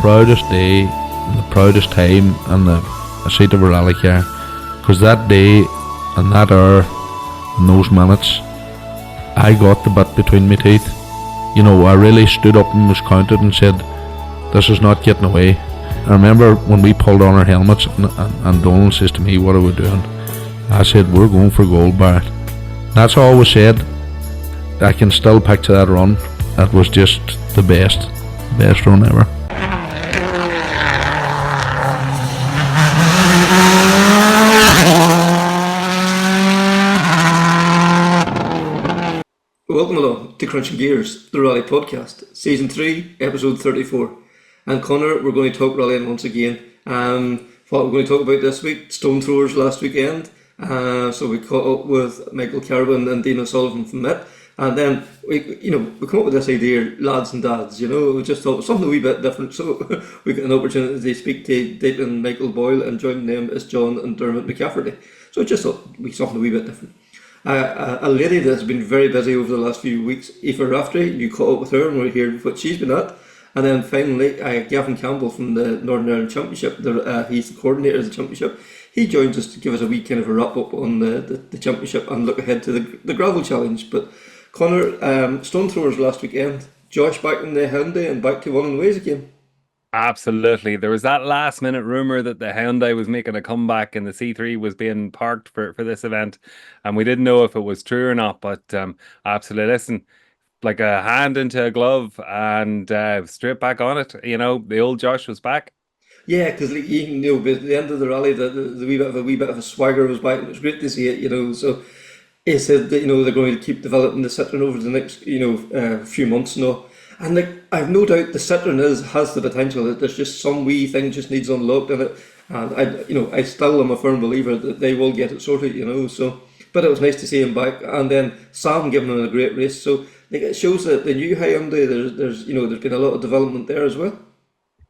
proudest day and the proudest time in the seat of a rally car, because that day and that hour and those minutes, I got the bit between my teeth. You know, I really stood up and was counted and said, this is not getting away. I remember when we pulled on our helmets and Donald says to me, what are we doing? I said, we're going for gold, Barrett. That's all was said. I can still picture that run. That was just the best run ever. Welcome along to Krunching Gears, the Rally Podcast, Season 3, Episode 34. And Connor, we're going to talk rallying once again. What we're going to talk about this week, Stonethrowers last weekend. So we caught up with Michael Carbin and Dean O'Sullivan from it. And then we come up with this idea, lads and dads, we just thought something a wee bit different. So we got an opportunity to speak to Declan, Michael Boyle, and joining them is John and Dermot McCafferty. So I just thought we'd something a wee bit different. A lady that's been very busy over the last few weeks, Aoife Raftery, you caught up with her and we're hearing what she's been at. And then finally, Gavin Campbell from the Northern Ireland Championship, he's the coordinator of the championship. He joins us to give us a wee kind of a wrap up on the championship and look ahead to the gravel challenge. But Connor, Stonethrowers last weekend, Josh back in the Hyundai and back to one ways again. Absolutely. There was that last minute rumour that the Hyundai was making a comeback and the C3 was being parked for this event. And we didn't know if it was true or not, but absolutely, listen, like a hand into a glove and straight back on it. The old Josh was back. Yeah, because at the end of the rally, the wee bit of a swagger was back. It was great to see it, So he said that they're going to keep developing the Citroen over the next few months now. And I've no doubt the Citroen has the potential. That there's just some wee thing just needs unlocked in it, and I still am a firm believer that they will get it sorted. So, but it was nice to see him back, and then Sam giving him a great race. So it shows that the new Hyundai, there's been a lot of development there as well.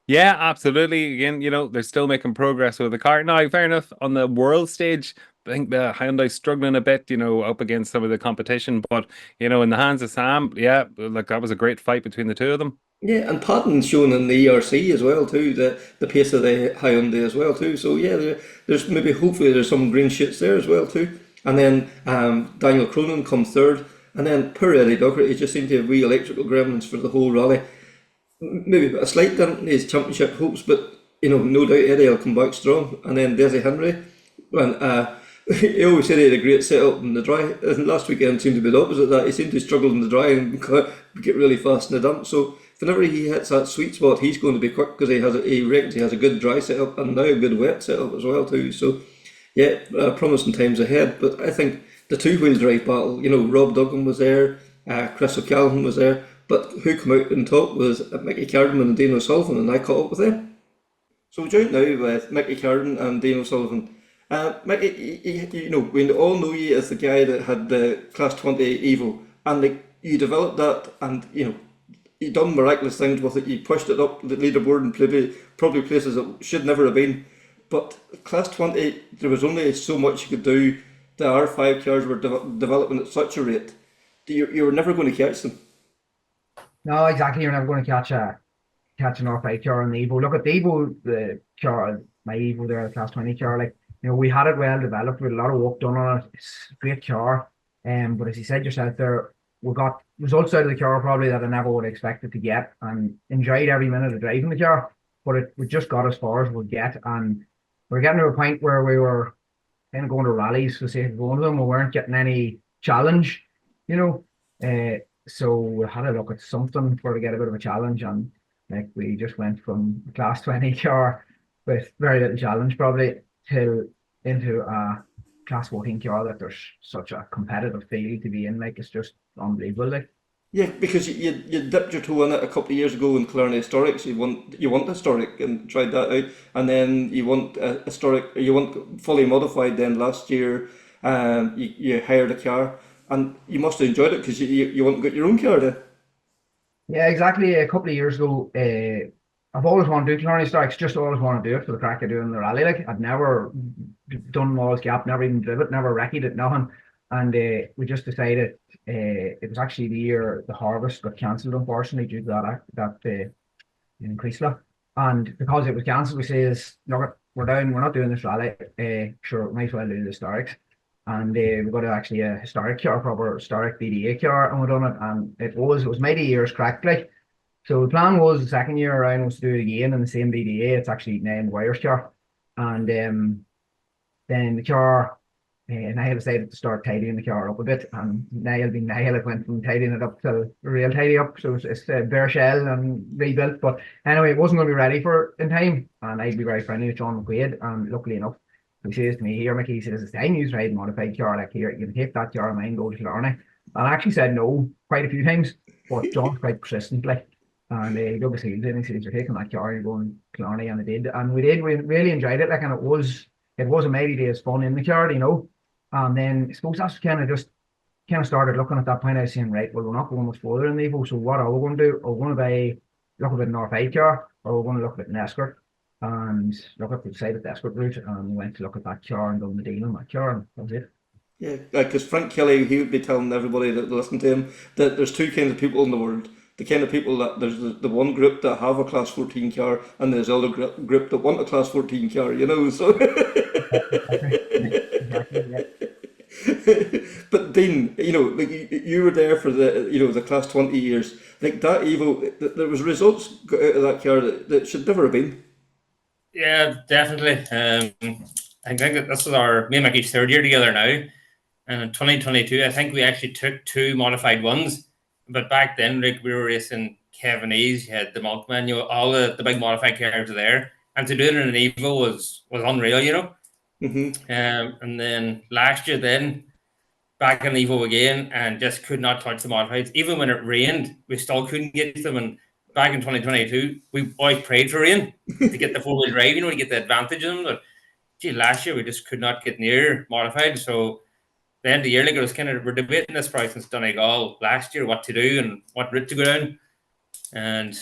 Yeah, absolutely. Again, they're still making progress with the car. Now, fair enough, on the world stage, I think the Hyundai's struggling a bit, up against some of the competition. But, in the hands of Sam, yeah, like that was a great fight between the two of them. Yeah, and Patton's shown in the ERC as well too, the pace of the Hyundai as well too. So yeah, there's hopefully there's some green shoots there as well too. And then Daniel Cronin comes third, and then poor Eddie Docherty just seemed to have wee electrical gremlins for the whole rally. Maybe a slight dent in his championship hopes, but no doubt Eddie will come back strong. And then Desi Henry, and he always said he had a great setup in the dry. And last weekend seemed to be the opposite of that. He seemed to struggle in the dry and get really fast in the dump. So whenever he hits that sweet spot, he's going to be quick because he reckons he has a good dry setup and now a good wet setup as well too. So yeah, promising times ahead. But I think the two-wheel drive battle, Rob Duggan was there, Chris O'Callaghan was there, but who came out on top was Mickey Cardin and Dean O'Sullivan, and I caught up with them. So we're joined now with Mickey Cardin and Dean O'Sullivan. Mickey, we all know you as the guy that had the Class 20 Evo, and you developed that, and you done miraculous things with it. You pushed it up the leaderboard and probably places it should never have been. But Class 20, there was only so much you could do. The R5 cars were developing at such a rate. You were never going to catch them. No, exactly. You're never going to catch an R5 car on the Evo. Look at the Evo, the car, my Evo there, the Class 20 car. We had it well developed with a lot of work done on it. It's a great car. But as you said yourself there, we got results out of the car probably that I never would have expected to get, and enjoyed every minute of driving the car. But we just got as far as we'd get, and we're getting to a point where we were kind of going to rallies for the sake of going to them. We weren't getting any challenge, so we had to look at something to get a bit of a challenge, and we just went from a Class 20 car with very little challenge probably into a Class 14 car that there's such a competitive field to be in. It's just unbelievable. Yeah, because you dipped your toe in it a couple of years ago in Killarney Historics. You want Historic and tried that out, and then you want Historic. You want fully modified. Then last year, you hired a car, and you must have enjoyed it because you want to get your own car then. Yeah, exactly. A couple of years ago, I've always wanted to do Killarney Historics. Just always wanted to do it for the crack of doing the rally. I'd never done Mall's Gap, never even driven it, never wrecked it, nothing. And we just decided it was actually the year the harvest got cancelled, unfortunately, due to that in Creasla. And because it was cancelled, we says, look, we're down, we're not doing this rally. Sure, might as well do the historics. And we got actually a historic car, proper historic BDA car, and we done it. And it was mighty years cracked, like. So the plan was the second year around was to do it again in the same BDA. It's actually named Wire's car. And then the car, Niall decided to start tidying the car up a bit, and Niall being Niall, it went from tidying it up to real tidy up. So it's bare shell and rebuilt. But anyway, it wasn't going to be ready for in time, and I'd be very friendly with John McQuaid, and luckily enough, he says to me, here, Mickey, he says, it's time you ride a modified car, like, here, you can take that car of mine, go to Killarney. And I actually said no quite a few times, but John's quite persistent, like, and he dug his heels in, he says, you're taking that car, you're going to Killarney, and I did, and we really enjoyed it, like, and it was a mighty day's fun in the car, you know. And then I suppose that's kind of started looking at that point. I was saying, right, well, we're not going much further in the Evo, so what are we going to do? Are we going to look at an R5 car, or are we going to look at an Escort? And look at the decided the Escort route, and we went to look at that car and done the deal on that car, and that was it. Yeah, because Frank Kelly, he would be telling everybody that listen to him that there's two kinds of people in the world. The kind of people that there's the one group that have a class 14 car, and there's the other group that want a class 14 car, you know, so. Exactly, yeah. But Dean, you know, like you were there for the class 20 years. Like that Evo, there was results got out of that car that should never have been. Yeah, definitely. I think that this is me and Mickey's third year together now. And in 2022, I think we actually took 2 modified ones. But back then, like, we were racing Kevin E's, you had the Milkman, you know, all the big modified cars were there. And to do it in an Evo was unreal, you know. Mm-hmm. And then last year, back in Evo again, and just could not touch the modifieds. Even when it rained, we still couldn't get them. And back in 2022, we always prayed for rain to get the 4-wheel drive, you know, to get the advantage of them. But gee, last year we just could not get near modified. So the end of the year, like, it was kind of, we're debating this price in Donegal last year, what to do and what route to go down. And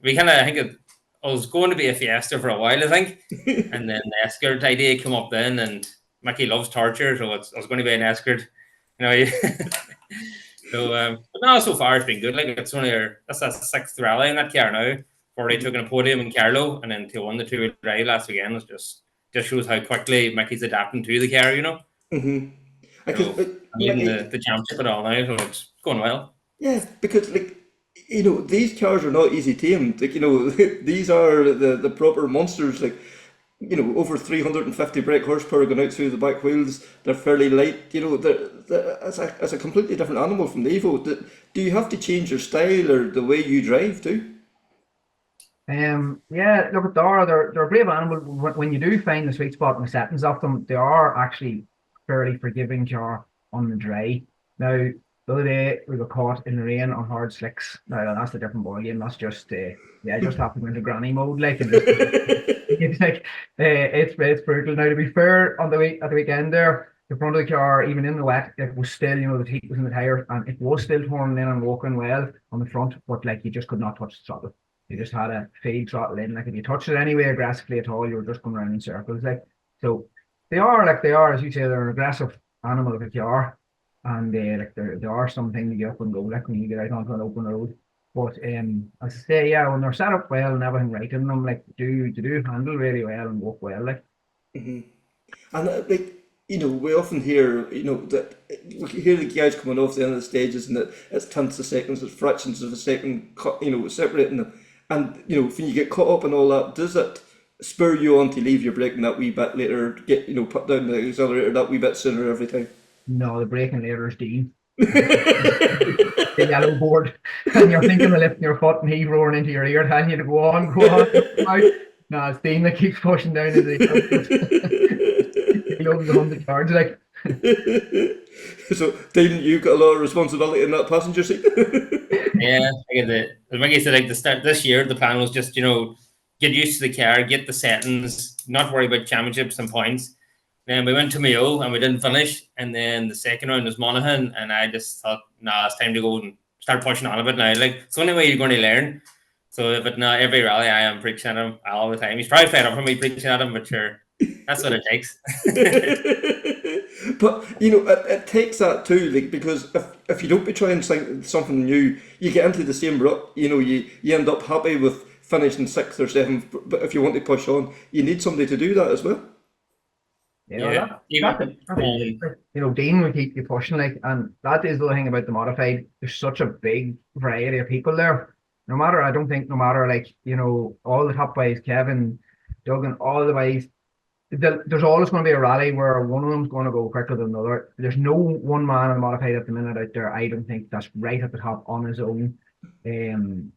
we kind of, I think it was going to be a Fiesta for a while, I think. And then the Escort idea came up then, and Mickey loves torture, so it was going to be an Escort. You know, so but no, so far it's been good. Like, it's only that's a 6th rally in that car now. Already took in a podium in Carlow, and then to won the 2-wheel drive last weekend. It just shows how quickly Mickey's adapting to the car, you know. Mm-hmm. So, even the championship and all now, so it's going well. Yeah, because, like, you know, these cars are not easy tamed. Like, you know, these are the proper monsters. Like, you know, over 350 brake horsepower going out through the back wheels. They're fairly light. You know, it's a completely different animal from the Evo. Do you have to change your style or the way you drive too? Yeah, look, they're a brave animal. When you do find the sweet spot in the settings of them, they are actually fairly forgiving car on the dry. Now, the other day we got caught in the rain on hard slicks. Now that's a different ballgame. That's just just have to go into granny mode, like, and just, it's like it's brutal. Now, to be fair, at the weekend there, the front of the car, even in the wet, it was still, you know, the heat was in the tires, and it was still turning in and walking well on the front, but like you just could not touch the throttle. You just had a feed throttle in. Like, if you touched it anyway aggressively at all, you were just going around in circles. Like, so they are, as you say, they're an aggressive animal, like you are, and there are some things you get up and go, like, when you get out onto an open road. But as I say, yeah, when they're set up well and everything right in them, like, do handle really well and work well, like. Mm-hmm. And like, you know, we often hear, you know, that we hear the guys coming off the end of the stages, and that it's tenths of seconds, it's fractions of a second, you know, separating them. And, you know, when you get caught up in all that, does it spur you on to leave your braking that wee bit later, get, you know, put down the accelerator that wee bit sooner every time? No, the braking later is Dean. The yellow board, and you're thinking of lifting your foot, and he's roaring into your ear, telling you to go on. No, it's Dean that keeps pushing down his ear. He loves the 100 yards, like. So, Dean, you've got a lot of responsibility in that passenger seat. Yeah, as Mickey said, like, the start this year, the plan was just, you know, get used to the car, get the settings, not worry about championships and points. Then we went to Mayo and we didn't finish, and then the second round was Monaghan, and I just thought, nah, it's time to go and start pushing on a bit now. Like, it's the only way you're going to learn. So, but now every rally I am preaching at him all the time. He's probably fed up for me preaching at him, but sure, that's what it takes. But, you know, it takes that too, like, because if you don't be trying something new, you get into the same rut. You know, you end up happy with finishing 6th or 7th, but if you want to push on, you need somebody to do that as well. Yeah, well, Yeah, even that is it. Like, you know, Dean will keep you pushing, like, and that is the thing about the modified. There's such a big variety of people there. No matter, I don't think, no matter, like, you know, all the top guys, Kevin, Duggan, all the guys, there's always going to be a rally where one of them's going to go quicker than another. There's no one man in the modified at the minute out there, I don't think, that's right at the top on his own. Kevin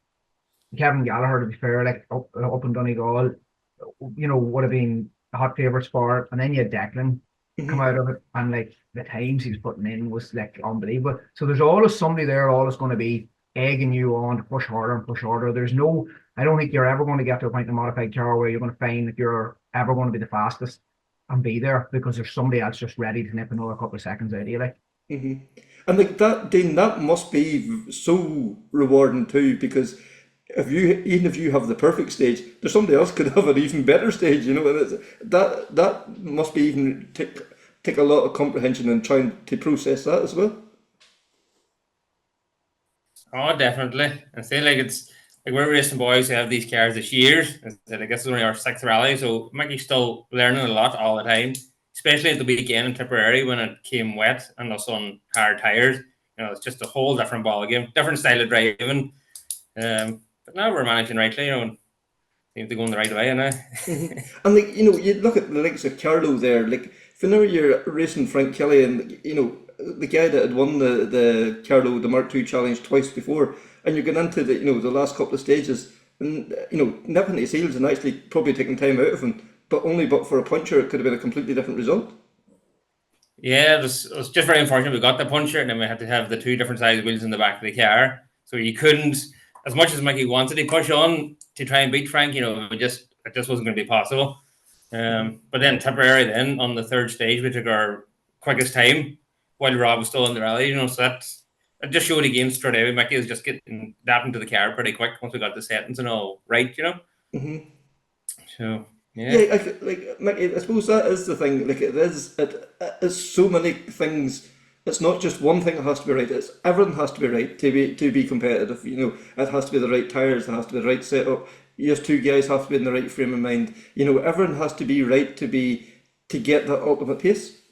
Gallagher, to be fair, like up in Donegal, you know, would have been a hot favourites for it. And then you had Declan come out of it, and like the times he was putting in was like unbelievable. So there's always somebody there, always going to be egging you on to push harder and push harder. There's no, I don't think you're ever going to get to a point in a modified car where you're going to find that you're ever going to be the fastest and be there, because there's somebody else just ready to nip another couple of seconds out of you, like. And like that, Dean, that must be so rewarding too, because even if you have the perfect stage, there's somebody else could have an even better stage, you know, and that must be even take a lot of comprehension and trying to process that as well. Oh, definitely. And say like it's like we're racing boys who have these cars this year. And said, I guess it's only our 6th rally, so Mickey's still learning a lot all the time, especially at the weekend in Tipperary when it came wet and us on hard tires. You know, it's just a whole different ball game, different style of driving. But now we're managing rightly, you know, and seems to go in the right way now. And like, you know, you look at the likes of Carlo there, like whenever you're racing Frank Kelly, and you know, the guy that had won the Carlo, the Mark II Challenge twice before, and you're going into the, you know, the last couple of stages, and you know, nipping his heels and actually probably taking time out of him, but for a puncher, it could have been a completely different result. Yeah, it was just very unfortunate. We got the puncher, and then we had to have the 2 different size wheels in the back of the car. So you couldn't, as much as Mickey wanted to push on to try and beat Frank, you know, it just wasn't going to be possible. But then Tipperary, then on the 3rd stage, we took our quickest time while Rob was still in the rally, you know. So it just showed again straight away. Mickey was just getting that into the car pretty quick once we got the settings and all right, you know. So yeah. Yeah, like Mickey, I suppose that is the thing. Like it is so many things. It's not just one thing that has to be right. It's everything has to be right to be competitive. You know, it has to be the right tires. It has to be the right setup. Yes, 2 guys have to be in the right frame of mind. You know, everything has to be right to get that ultimate pace.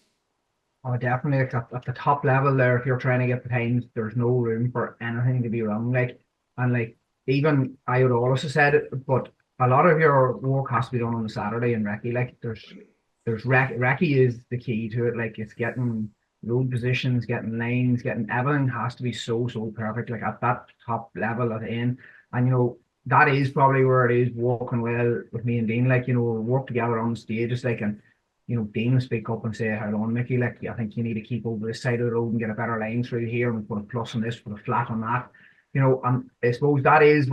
Oh, definitely. Like at the top level there, if you're trying to get the times, there's no room for anything to be wrong. Like, and like, even I would always have said it, but a lot of your work has to be done on a Saturday in recce. Like, there's recce is the key to it. Like, it's getting road positions, getting lanes, getting everything has to be so perfect. Like at that top level at the end, and you know, that is probably where it is working well with me and Dean. Like, you know, we work together on the stages, like, and you know, Dean will speak up and say, "Hold on, Mickey, like, I think you need to keep over this side of the road and get a better line through here and put a plus on this, put a flat on that." You know, and I suppose that is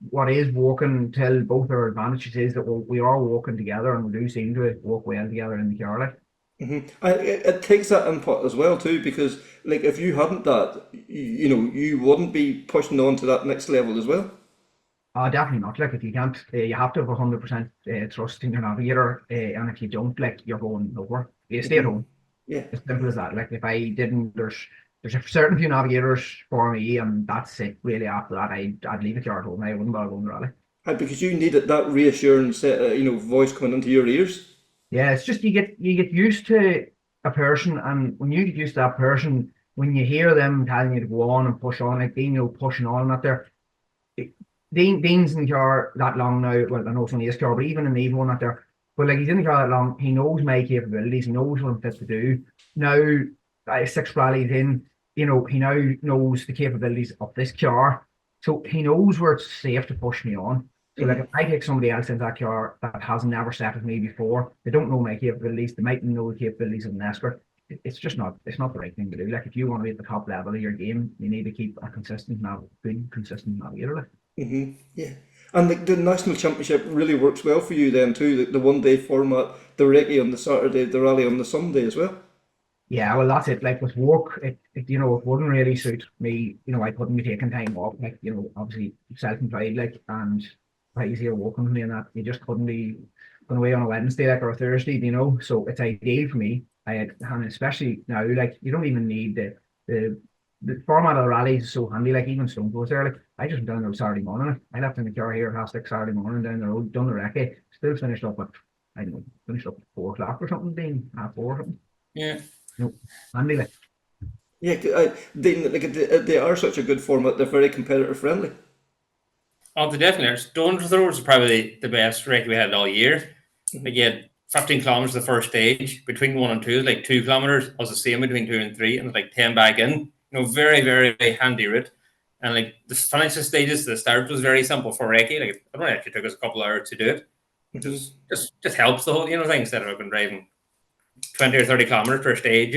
what is working till both our advantages is that we are working together, and we do seem to work well together in the car, like. It takes that input as well too, because like if you hadn't that, you know, you wouldn't be pushing on to that next level as well. Definitely not. Like, if you can't, you have to have 100% trust in your navigator, and if you don't, like, you're going nowhere. You stay at home. Yeah. As simple as that. Like, if I didn't, there's a certain few navigators for me, and that's it. Really, after that, I'd leave it here at home. I wouldn't bother going to rally. And because you needed that reassurance, you know, voice coming into your ears. Yeah, it's just you get used to a person, and when you get used to that person, when you hear them telling you to go on and push on, like Dean, you know, pushing on that there. Dean's in the car that long now. Well, I know it's only his car, but even in the Evo one out there, but like he's in the car that long, he knows my capabilities, he knows what I'm fit to do. Now, 6 rallies in, you know, he now knows the capabilities of this car, so he knows where it's safe to push me on. So like if I take somebody else in that car that has never sat with me before, they don't know my capabilities, they might know the capabilities of an escort. It's just not, it's not the right thing to do. Like, if you want to be at the top level of your game, you need to keep a consistent navigator. Like. Yeah. And the national championship really works well for you then too. The 1 day format, the recce on the Saturday, the rally on the Sunday as well. Yeah, well, that's it. Like with work, it you know, it wouldn't really suit me. You know, I couldn't be taking time off. Like, you know, obviously self-employed, like, and quite easier working with me, and that you just couldn't be going away on a Wednesday, like, or a Thursday. You know, so it's ideal for me. And especially now, like, you don't even need the the format of the rally is so handy. Like even Stonethrowers there, like I just went down there Saturday morning. I left in the car here at 6:30 Saturday morning down the road, done the recce, still finished up at I don't know, finished up at 4 o'clock or something, being 4:30 or something. Yeah. No, handy like. Yeah, they are such a good format. They're very competitor friendly. Oh, they definitely are. Stonethrowers is probably the best recce we had all year. Like you had 15 kilometers the first stage. Between 1 and 2 is like 2 kilometers. Was the same between 2 and 3, and it's like 10 back in. Very, very handy route. And like the financial stages, the start was very simple for recce. Like it only actually took us a couple of hours to do it. Just helps the whole thing instead of driving 20 or 30 kilometers per stage.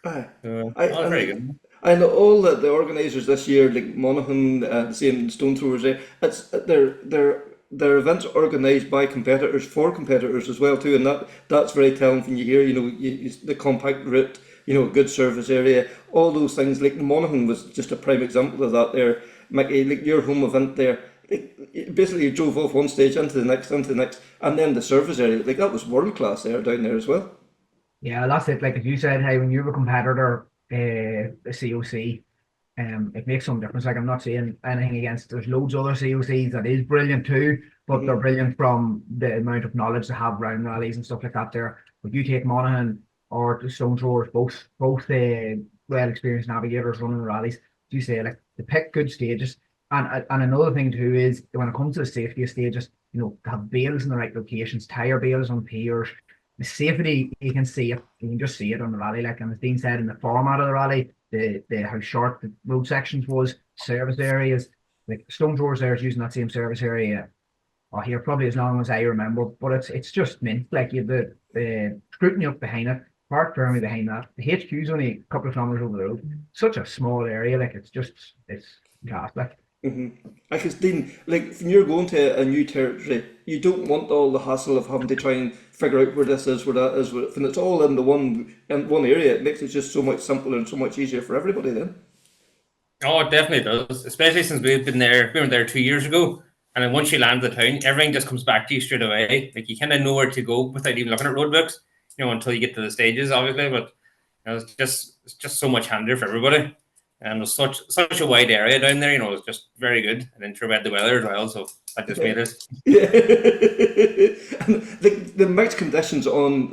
Aye. That's very good. I know all the organisers this year, like Monaghan, the same Stonethrowers. It's their events organised by competitors for competitors as well too, and that's very telling when you hear the compact route, good service area, all those things. Like Monaghan was just a prime example of that. There, Mickey, like your home event there. Basically, you drove off one stage into the next, and then the service area. Like that was world class there down there as well. Yeah, that's it. Like if you said, hey, when you have a competitor, a COC, it makes some difference. Like I'm not saying anything against. There's loads of other COCs that is brilliant too, but they're brilliant from the amount of knowledge they have around rallies and stuff like that. There, but you take Monaghan or the Stonethrowers, both well experienced navigators running the rallies. You say like they pick good stages, and another thing too is when it comes to the safety of stages, to have bales in the right locations, tire bales on piers. The safety, you can see it. You can just see it on the rally. Like, and as Dean said, in the format of the rally, the how short the road sections was, service areas. Like Stonethrowers there is using that same service area. Here probably as long as I remember, but it's just mint. Like you have the scrutiny up behind it, park firmly behind that. The HQ is only a couple of kilometers over the road. Such a small area, like it's class. Like. I guess, Dean, like when you're going to a new territory, you don't want all the hassle of having to try and figure out where this is, where that is. When it's all in one area, it makes it just so much simpler and so much easier for everybody. Then. Oh, it definitely does. Especially since we've been there. We were there 2 years ago, and then once you land the town, everything just comes back to you straight away. Like you kind of know where to go without even looking at road books. Until you get to the stages, obviously. But it's just so much handier for everybody. And there's such a wide area down there, it's just very good. And then sure we had the weather as well, so that just made it. Yeah. And the mixed conditions on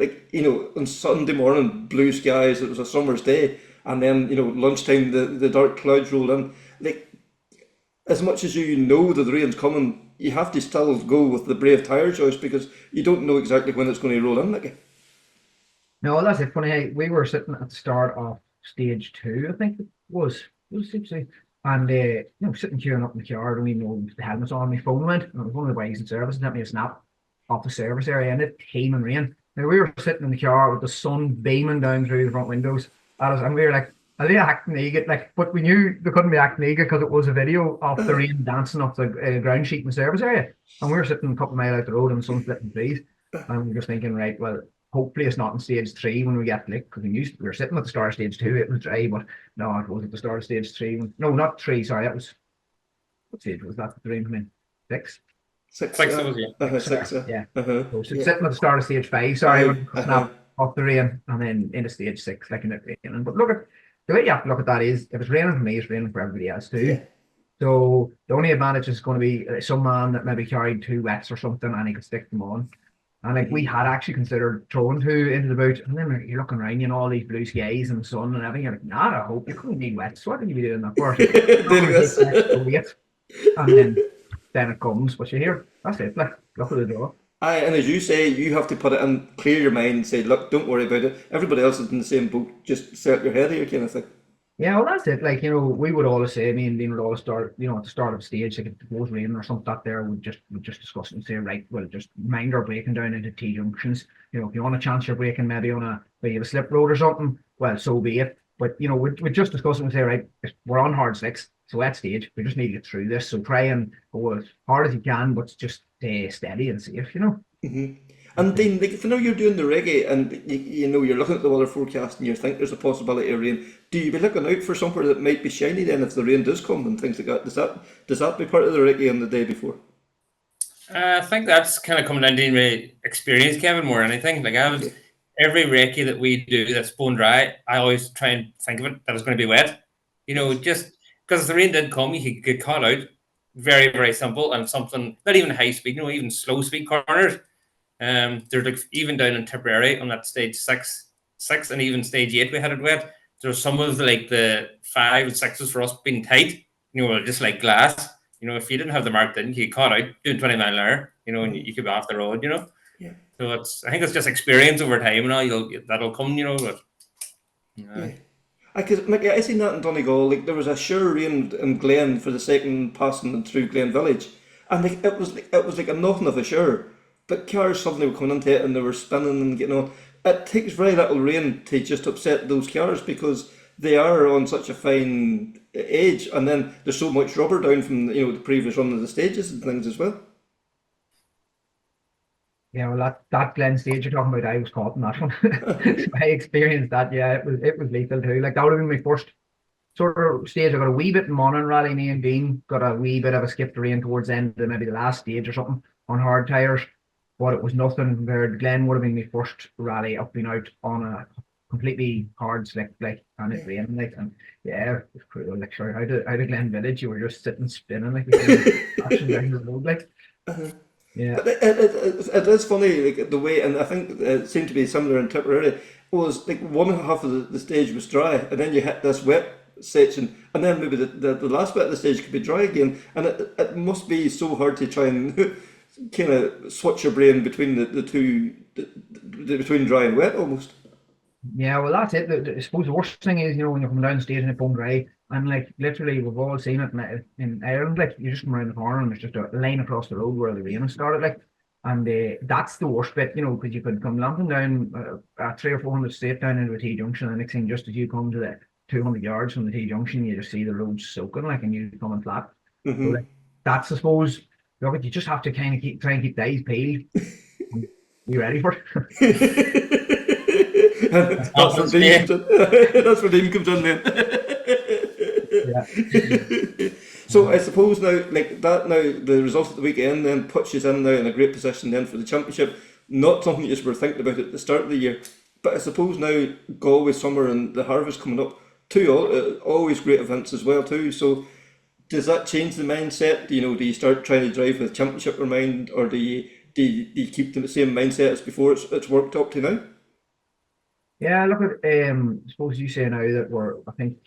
on Sunday morning, blue skies, it was a summer's day, and then lunchtime the dark clouds rolled in. Like as much as that the rain's coming, you have to still go with the brave tyre choice because you don't know exactly when it's going to roll in. Like. No, that's it. Funny, we were sitting at the start of stage 2, I think it was stage 2, and sitting queuing up in the car, and we know the helmet's on. My phone went, and it was one of the boys in service, and sent me a snap off the service area, and it came and rain. Now we were sitting in the car with the sun beaming down through the front windows at us, and we were like, "Are they acting naked?" Like, but we knew they couldn't be acting naked because it was a video of the rain dancing off the ground sheet in the service area, and we were sitting a couple of miles out the road, and the sun flipping trees, and we were just thinking, right, well. Hopefully it's not in stage 3 when we get because we were sitting at the start of stage 2, it was dry, but no, it was at the start of stage 3. No, not 3, sorry, that was what stage was that? The rain come in 6? 6. Six, it was, yeah. 6. Yeah. So sitting at the start of stage 5, sorry, when snap off the rain, and then into stage 6, like in it raining. But look at the way you have to look at that is if it's raining for me, it's raining for everybody else too. Yeah. So the only advantage is going to be some man that maybe carried 2 wets or something, and he could stick them on. And like we had actually considered throwing 2 into the boot, and then you're looking around, all these blue skies and the sun and everything. You're like, I hope you couldn't need wet. So what would you be doing that for? And then it comes, but you hear that's it. Like look at the door. Aye, and as you say, you have to put it in, clear your mind, and say, look, don't worry about it. Everybody else is in the same boat. Just set your head here, kind of thing. Yeah, well, that's it. Like, we would always say, me and Dean would always start, at the start of the stage, like if it was raining or something like that there, we'd just discuss it and say, right, well, just mind our braking down into T junctions. If you want to chance your braking maybe on where you have a slip road or something, well, so be it. But, we'd just discuss it and say, right, we're on hard 6, so at stage, we just need to get through this. So try and go as hard as you can, but just stay steady and safe, Mm-hmm. And then, like, if you're doing the reggae and you're looking at the weather forecast and you think there's a possibility of rain, do you be looking out for somewhere that might be shiny then if the rain does come and things like that? Does that be part of the reggae on the day before? I think that's kind of coming down to my experience, Kevin, more than anything. Like every recce that we do that's bone dry, I always try and think of it that it's going to be wet. You know, just because the rain did come, you could get caught out. Very, very simple and something not even high speed, you know, even slow speed corners. There's like even down in Tipperary on that stage six, and even stage 8 we had it wet. There's some of the 5 and 6s for us being tight, you know, just like glass. You know, if you didn't have the marked in, you get caught out doing 20 mile an hour, you know, and you could be off the road, you know. Yeah. So I think it's just experience over time, and all that'll come, you know. But Yeah. Because I seen that in Donegal. Like there was a sure rain in Glen for the second passing through Glen Village, and like it was like a nothing of a sure. But cars suddenly were coming into it and they were spinning and getting on. It takes very little rain to just upset those cars because they are on such a fine edge, and then there's so much rubber down from the previous run of the stages and things as well. Yeah, well, that Glen stage you're talking about, I was caught in that one. So I experienced that. Yeah, it was lethal too. Like that would have been my first sort of stage. I got a wee bit in morning rally. Me and Dean got a wee bit of a skip to rain towards the end of maybe the last stage or something on hard tires, but it was nothing compared. Glen would have been my first rally up and out on a completely hard slick, like, and it rained like, and yeah, it was cruel. Like, sure, out of Glen Village, you were just sitting spinning like crashing down the road, like. Yeah. But it is funny, like the way, and I think it seemed to be similar in Tipperary, was like one half of the stage was dry, and then you hit this wet section, and then maybe the last bit of the stage could be dry again, and it must be so hard to try and kind of switch your brain between the two, between dry and wet almost. Yeah, well, that's it. I suppose the worst thing is, when you're coming down the stage and it's bone dry, and like literally, we've all seen it in Ireland. Like you just come around the corner and there's just a line across the road where the rain has started. Like, and that's the worst bit, because you could come lumping down 300 or 400 straight down into a T junction, and the next thing, just as you come to the 200 yards from the T junction, you just see the road soaking, like, and you coming flat. So like, that's, I suppose, you just have to kind of try and keep the eyes peeled. Be ready for it. That's where Dean comes in. That's where Dean comes in then. Yeah. So I suppose now, like that, now the result of the weekend then puts you in now in a great position then for the championship. Not something you just were thinking about at the start of the year, but I suppose now Galway summer and the harvest coming up, two always great events as well too. So does that change the mindset? Do you start trying to drive with championship in mind, or do you keep the same mindset as before it's worked up to now? Yeah, look at I suppose you say now that I think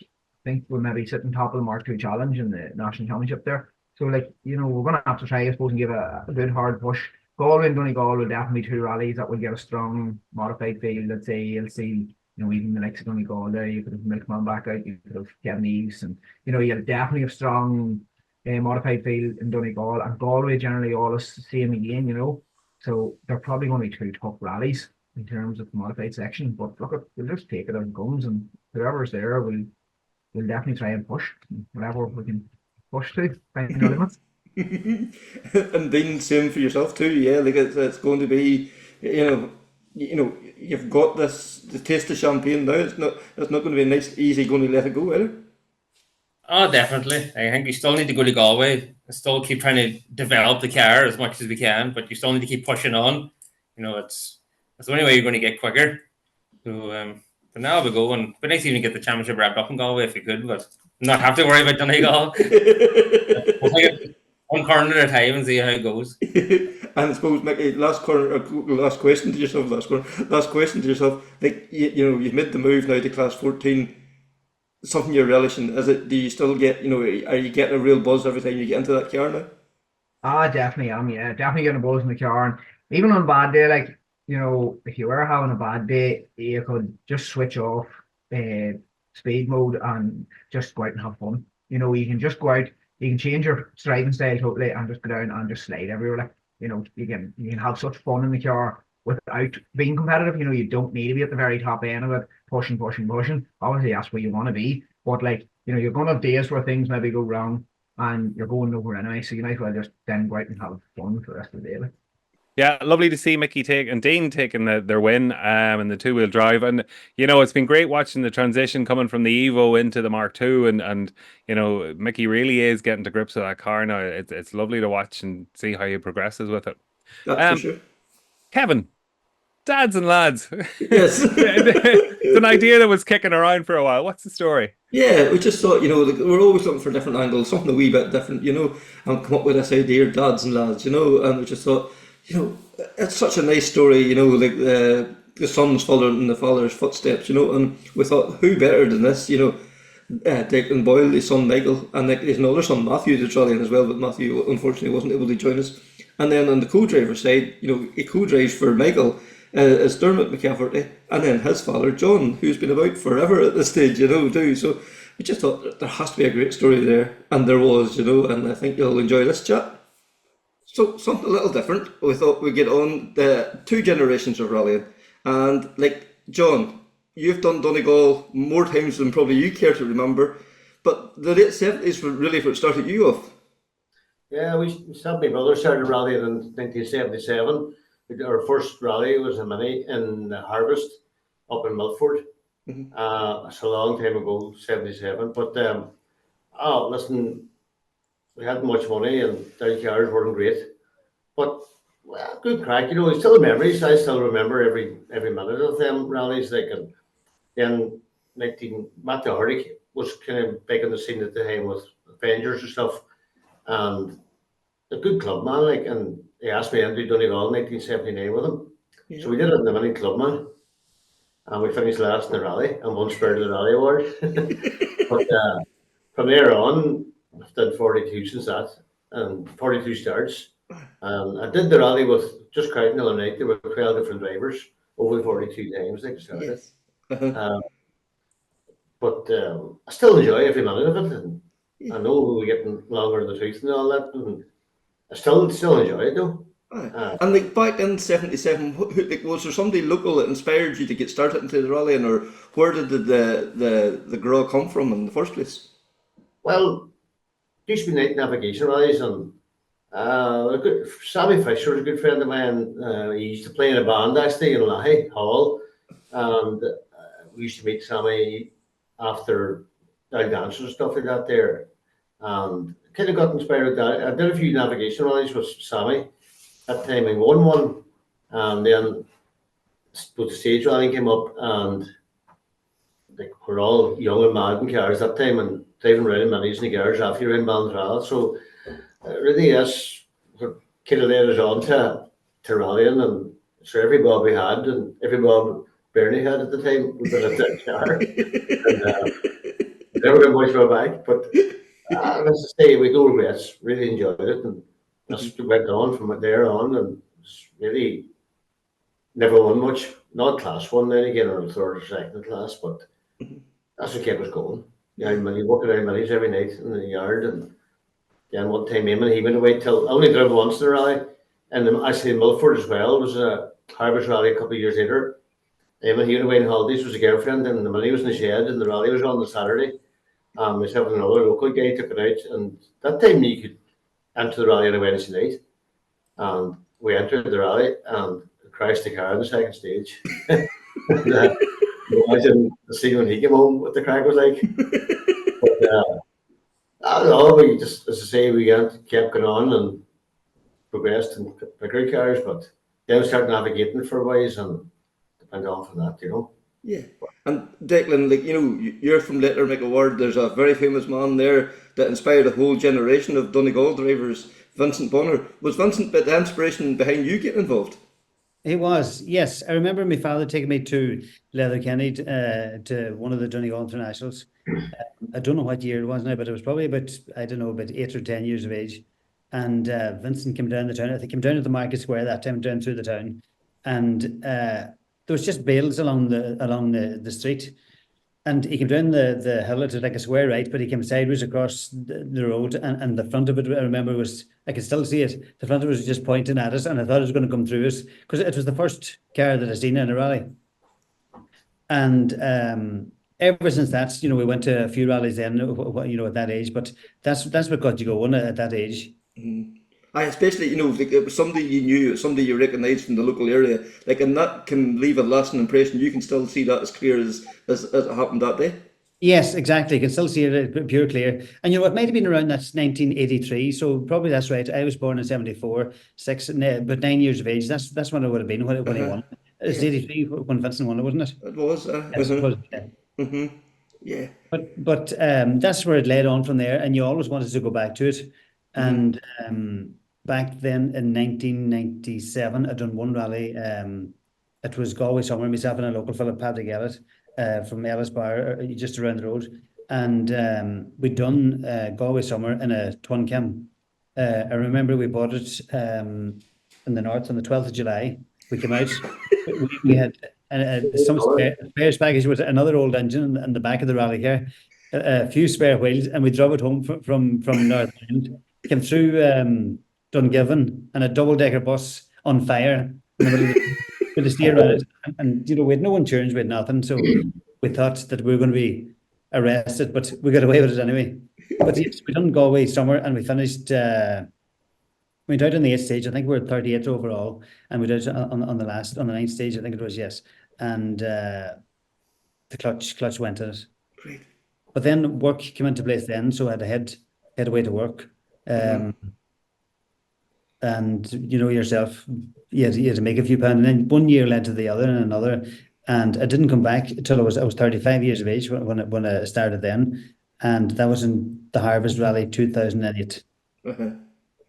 we're maybe sitting top of the Mark II challenge in the national championship there. So like, we're gonna have to try, I suppose, and give a good hard push. Galway and Donegal will definitely be two rallies that will get a strong modified field. Let's say you'll see, even the next Donegal there, you could have Milkman back out, you could have Kevin Eves, and you'll definitely have strong modified field in Donegal, and Galway generally always the same again, So they're probably going to be two tough rallies in terms of the modified section. But look, we'll just take it as it comes, and whoever's there we'll definitely try and push whatever we can push to find our limits. And then same for yourself too, yeah. Like it's going to be, you've got the taste of champagne now. It's not going to be nice, easy going to let it go either. Oh, definitely. I think we still need to go to Galway. Still keep trying to develop the car as much as we can, but you still need to keep pushing on. That's the only way you're going to get quicker. So now we go, and but nice even get the championship wrapped up in Galway if we could, but not have to worry about Donegal. We'll take it one corner at a time and see how it goes. And I suppose, Mickey, last question to yourself. Like you've made the move now to class 14. Something you're relishing? Is it? Do you still get? Are you getting a real buzz every time you get into that car now? Definitely am. Yeah, definitely getting a buzz in the car, and even on a bad day, like if you were having a bad day, you could just switch off speed mode and just go out and have fun. You can just go out, you can change your driving style totally, and just go down and just slide everywhere. Like you can have such fun in the car without being competitive. You don't need to be at the very top end of it, pushing. Obviously, that's where you want to be, but like you're going to have days where things maybe go wrong, and you're going nowhere anyway. So you might as well just then go out and have fun for the rest of the day. Like. Yeah, lovely to see Mickey and Dean taking their win in the two-wheel drive. And, it's been great watching the transition coming from the Evo into the Mark II. And Mickey really is getting to grips with that car now. It's lovely to watch and see how he progresses with it. That's for sure. Kevin, Dads and lads. Yes. It's an idea that was kicking around for a while. What's the story? Yeah, we just thought, like, we're always looking for different angles, something a wee bit different, and come up with this idea, dads and lads, and we just thought, it's such a nice story, like the son's following the father's footsteps, and we thought, who better than this, Declan Boyle, his son Michael, and like, there's another son, Matthew, that's rallying as well, but Matthew unfortunately wasn't able to join us. And then on the co-driver side, he co-drives for Michael, is Dermot McCafferty, and then his father John, who's been about forever at this stage, too. So we just thought that there has to be a great story there, and there was, and I think you'll enjoy this chat. So something a little different. We thought we'd get on the two generations of rallying, and like John, you've done Donegal more times than probably you care to remember, but the late 70s were really what started you off. Yeah, my brother started rallying in 1977. Our first rally was a mini in Harvest up in Milford. It's a long time ago, 77. But listen, we hadn't much money and down cars weren't great. But well, good crack, it's still memories. I still remember every minute of them rallies. And then Matt Doherty was kind of big on the scene at the time with Avengers and stuff. And a good club man, and he asked me to do Donegal in 1979 with him. Yeah. So we did it in the mini club man. And we finished last in the rally and won Spirit of the Rally Award. But from there on, I've done 42 since that, and 42 starts. I did the rally with just crowding the other night. There were 12 different drivers, over 42 times they started. Yes. But I still enjoy every minute of it. And I know we're getting longer in the tooth and all that. And I still enjoy it though. And like back in 77, was there somebody local that inspired you to get started into the rallying, or where did the grow come from in the first place? Well, it used to be night navigation rallies, and Sammy Fisher was a good friend of mine. He used to play in a band actually in Lahey Hall, and we used to meet Sammy after dances and stuff like that there, and kind of got inspired with that. I did a few navigation rallies with Sammy. That time I won one, and then the stage rally came up, and we're all young and mad in cars that time, and driving around in minis in the cars after you're in Ballinral. So really, yes, what kind of led us on to rallying, and so every bob we had, and every bob Bernie had at the time, we put it in the car. And never got much of a back, but let's say we no regrets. Really enjoyed it, and just went on from there on, and really never won much. Not class one then again, or third or second class, but that's what kept us going. Yeah, you walk around minis every night in the yard, and then one time he went away till I only drove once in the rally, and actually in Milford as well. It was a Harvest rally a couple of years later. He went away on holidays with a girlfriend, and the money was in the shed, and the rally was on the Saturday. Myself and another local guy took it out, and that time you could enter the rally on a Wednesday night, and we entered the rally and crashed the car on the second stage. Imagine the scene when he came home, what the crack was like. But I don't know, we just, as I say, we kept going on and progressed in bigger cars, but then we started navigating for a ways and went on from that, Yeah. And Declan, you're from Lettermichael Ward. There's a very famous man there that inspired a whole generation of Donegal drivers, Vincent Bonner. Was Vincent the inspiration behind you getting involved? He was, yes. I remember my father taking me to Letterkenny to one of the Donegal Internationals. I don't know what year it was now, but it was probably about 8 or 10 years of age. And Vincent came down the town. I think he came down to the Market Square that time, down through the town. And there was just bales along the street. And he came down the hill, it was like a square right, but he came sideways across the road, and the front of it, I remember, I can still see it. The front of it was just pointing at us, and I thought it was going to come through us, because it was the first car that I seen in a rally. And ever since that, we went to a few rallies then, at that age, but that's what got you going at that age. Mm-hmm. Especially, if it was somebody you knew, somebody you recognised from the local area, and that can leave a lasting impression. You can still see that as clear as it happened that day. Yes, exactly. You can still see it pure clear. And it might have been around that 1983, so probably that's right. I was born in 74, but 9 years of age. That's when I would have been when he won. It's 83 when Vincent won it, wasn't it? It was. Yes, it was. Yeah. Yeah. But that's where it led on from there, and you always wanted to go back to it. And back then in 1997, I done one rally. It was Galway summer. Myself and a local fellow, Patrick Elliott, from Ellis Bar, just around the road, and we'd done Galway summer in a twin cam. I remember we bought it in the north on the 12th of July. We came out. We had some spares package with another old engine in the back of the rally car, a few spare wheels, and we drove it home from North Island. Came through Dungiven and a double-decker bus on fire in the middle of with the steer on it. And we had no insurance, we had nothing, so we thought that we were going to be arrested, but we got away with it anyway. But yes, we done Galway summer, and we finished. We went out on the 8th stage. I think we were 38 overall, and we did on the 9th stage. I think it was, yes, and the clutch went in it. Great. But then work came into place then, so I had to head away to work. And yourself, you had to make a few pounds, and then one year led to the other and another, and I didn't come back until I was 35 years of age when I started then, and that was in the Harvest Rally 2008.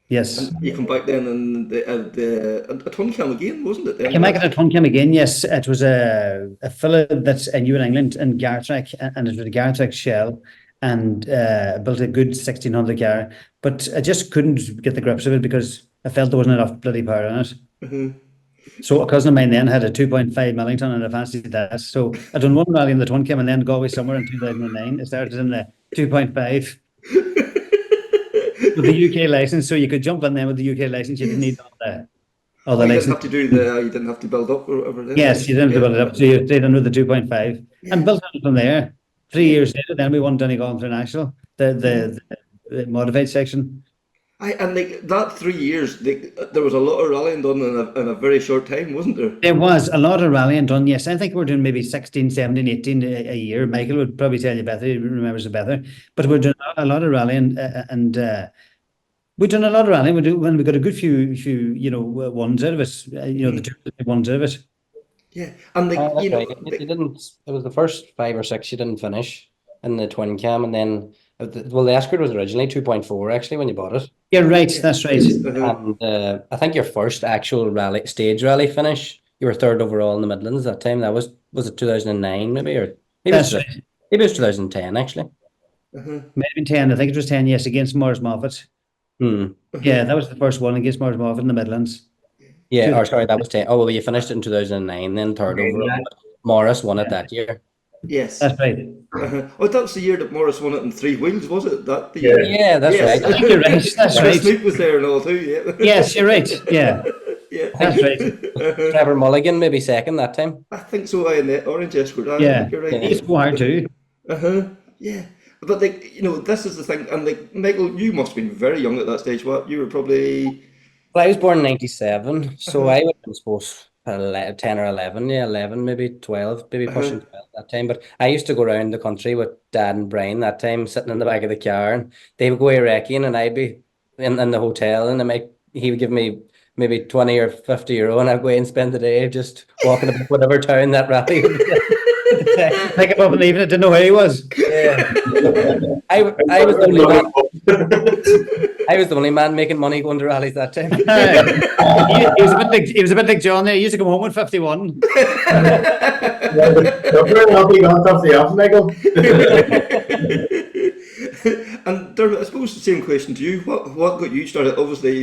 Yes. And you come back then in a twin cam again, wasn't it? Then? I came back at a twin cam again, yes. It was a fella that's I knew in England in Gartrek, and it was a Gartrek shell, and built a good 1600 car, but I just couldn't get the grips of it because I felt there wasn't enough bloody power in it. So a cousin of mine then had a 2.5 Millington, and I fancied that. So I done one rally in the twin cam, and then Galway summer in 2009. I started in the 2.5. With the UK license, so you could jump in there with the UK license. You didn't need all the You license. didn't have to you didn't have to build up or whatever. Then. Yes, you didn't have to build it up. So you stayed under the 2.5 and built it from there. 3 years later, then we won Donegal International, the modified section. And that 3 years, there was a lot of rallying done in a very short time, wasn't there? There was a lot of rallying done, yes. I think we're doing maybe 16, 17, 18 a year. Michael would probably tell you better, he remembers it better. But we're doing a lot of rallying, and we've done a lot of rallying. We got a good few ones out of it, the two ones out of it. Yeah, and Right. You didn't. It was the first 5 or 6 you didn't finish in the twin cam, and then the Escort was originally 2.4 actually when you bought it. Yeah, right. That's right. And I think your first actual stage rally finish, you were 3rd overall in the Midlands that time. That was it 2009 maybe, or maybe That's maybe it was 2010 actually. Maybe 10. I think it was 10. Yes, against Morris Moffat. Yeah, that was the first one against Morris Moffat in the Midlands. Yeah, or sorry, that was 10. Oh well, you finished it in 2009, then 3rd overall. Morris won it that year. Yes, that's right. Oh, that's the year that Morris won it in 3 wheels, was it? That the year? Yeah, that's right. I think you're right. That's right. Snoop was there and all too. Yeah. Yes, you're right. Yeah. Yeah, that's right. Trevor Mulligan maybe second that time. I think so. In the orange Escort. Yeah, you're right. he's hard too. Yeah, but this is the thing, and Michael, you must have been very young at that stage. What you were probably. Well, I was born in 97, so I would have been supposed 10 or 11, 11, maybe 12, maybe pushing 12 that time. But I used to go around the country with Dad and Brian that time, sitting in the back of the car, and they would go Iraqi, and I'd be in the hotel, and he would give me maybe 20 or 50 euro, and I'd go away and spend the day just walking about whatever town that rally would be. Pick him up in the evening, didn't know where he was. Yeah. I was the only man. I was the only man making money going to rallies that time. he was a bit like John there. He used to come home with 51. And Dermot, I suppose the same question to you. What got you started? Obviously,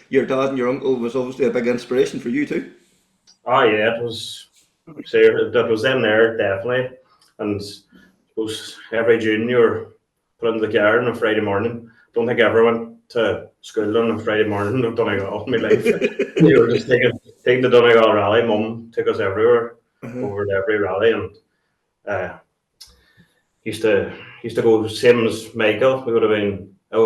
your dad and your uncle was obviously a big inspiration for you too. Oh yeah, it was. That was them there definitely, and I suppose every June you were put into the car on a Friday morning. Don't think I ever went to school on a Friday morning of Donegal in my life. You were just taking the Donegal rally. Mum took us everywhere, over to every rally, and used to go same as Michael. We would have been I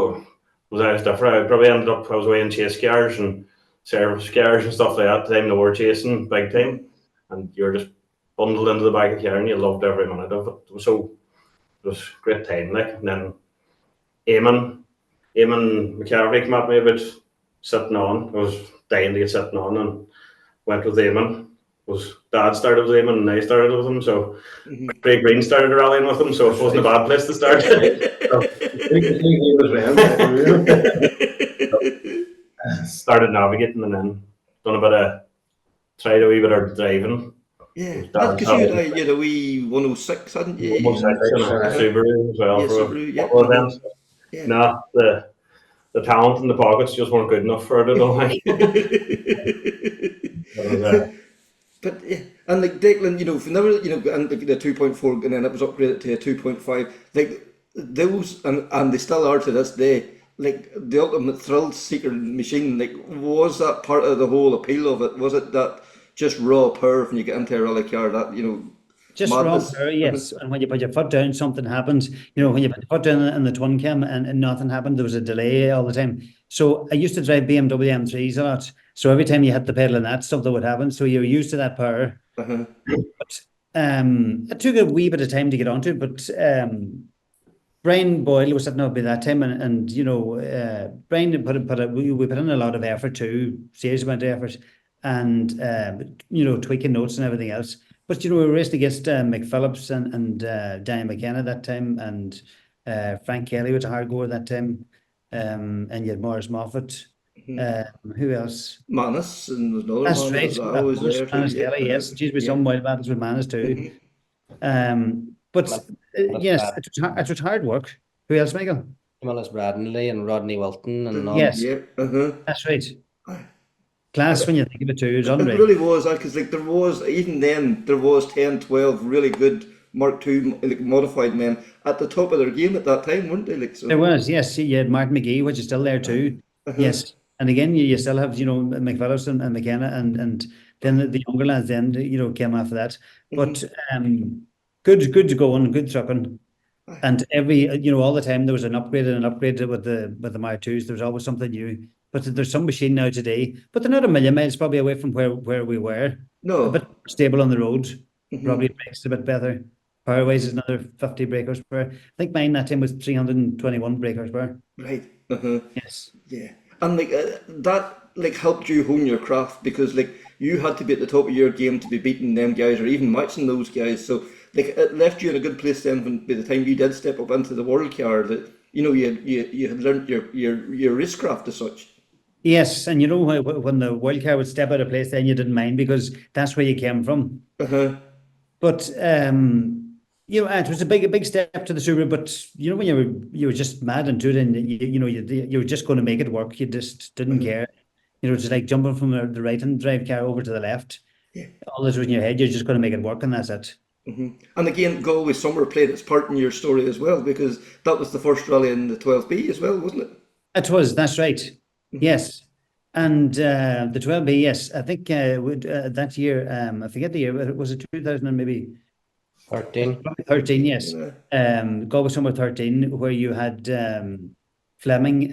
was different. I probably ended up I was away in chase cars and service cars and stuff like that. The time they were chasing big time. And you're just bundled into the back of the car and you loved every minute of it. It was a great time, and then Eamon McCafferty came at me about sitting on. I was dying to get sitting on and went with Eamon. was Dad started with him and I started with him, so Mhm. Craig Green started rallying with him, so it wasn't a bad place to start. Started navigating and then done a bit of, tried a wee bit of driving. Yeah, Dad because you had a wee 106, hadn't you? almost and a Subaru as well Yeah, for Subaru, a yeah. couple of events. Yeah. Nah, the talent in the pockets just weren't good enough for it, I don't think. It was, But yeah, and like Declan, whenever and like the 2.4, and then it was upgraded to a 2.5. Like those, and they still are to this day. Like the ultimate thrill seeker machine. Like, was that part of the whole appeal of it? Was it that just raw power when you get into a rally car? That Just raw madness. power, yes. And when you put your foot down, something happens. When you put your foot down in the twin cam and nothing happened, there was a delay all the time. So I used to drive BMW M3s a lot. So every time you hit the pedal and that, something would happen. So you're used to that power. Uh-huh. But it took a wee bit of time to get onto it. But Brian Boyle was sitting up by that time, and Brian we put in a lot of effort too, serious amount of effort, and tweaking notes and everything else. But we were racing against McPhillips and Diane McKenna that time, and Frank Kelly was a hard goer that time, and you had Morris Moffat. Who else? Manus, and there's another That's Manus right. as well was there too. Manus Yeah. Kelly, yes. Geez, with Yeah. some wild battles with Manus too. But yes, it was hard work. Who else, Michael? Willis Bradley and Rodney Wilton and all. Yes. Yeah. Uh-huh. That's right. Class when you think of it too, it was It unreal. really was, because like there was, even then, there was 10, 12 really good Mark II like modified men at the top of their game at that time, weren't they? Like, so. There was, yes. You had Martin McGee, which is still there too. Yes. And again, you still have, McPhillips and McKenna, and then the younger lads then, came after that. But good going, good trucking. And every, all the time there was an upgrade with the Mark IIs. There was always something new. But there's some machine now today, but they're not a million miles probably away from where we were. No. A bit more stable on the road. Probably makes it a bit better. Power-wise is another 50 brake horsepower. I think mine that time was 321 brake horsepower. Right. Yes. Yeah. And like that like helped you hone your craft, because like you had to be at the top of your game to be beating them guys or even matching those guys. So like it left you in a good place then when, by the time you did step up into the world car, that you had learned your racecraft as such. Yes, and when the world car would step out of place, then you didn't mind because that's where you came from. But it was a big step to the Subaru. But when you were just mad into it, and you were just going to make it work. You just didn't care. It's like jumping from the right-hand drive car over to the left. Yeah. All that's in your head. You're just going to make it work, and that's it. And again, Galway Summer played its part in your story as well, because that was the first rally in the 12B as well, wasn't it? It was. That's right. Yes. And the 12B, yes. I think that year, I forget the year, was it 2000 and maybe 13. 13, yes. Galway Summer 13, where you had Fleming,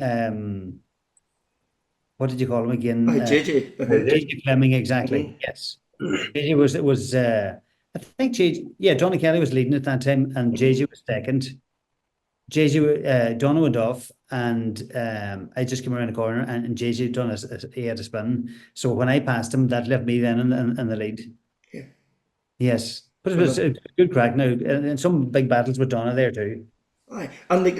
what did you call him again? JJ. JJ Fleming, exactly. Yes. JJ was I think JJ, Donny Kelly was leading at that time, and JJ was second. JJ, Donna went off, and I just came around the corner, and JJ he had a spin. So when I passed him, that left me then in the lead. Yeah. Yes, but it was a good crack now, and some big battles with Donna there too. Aye, and like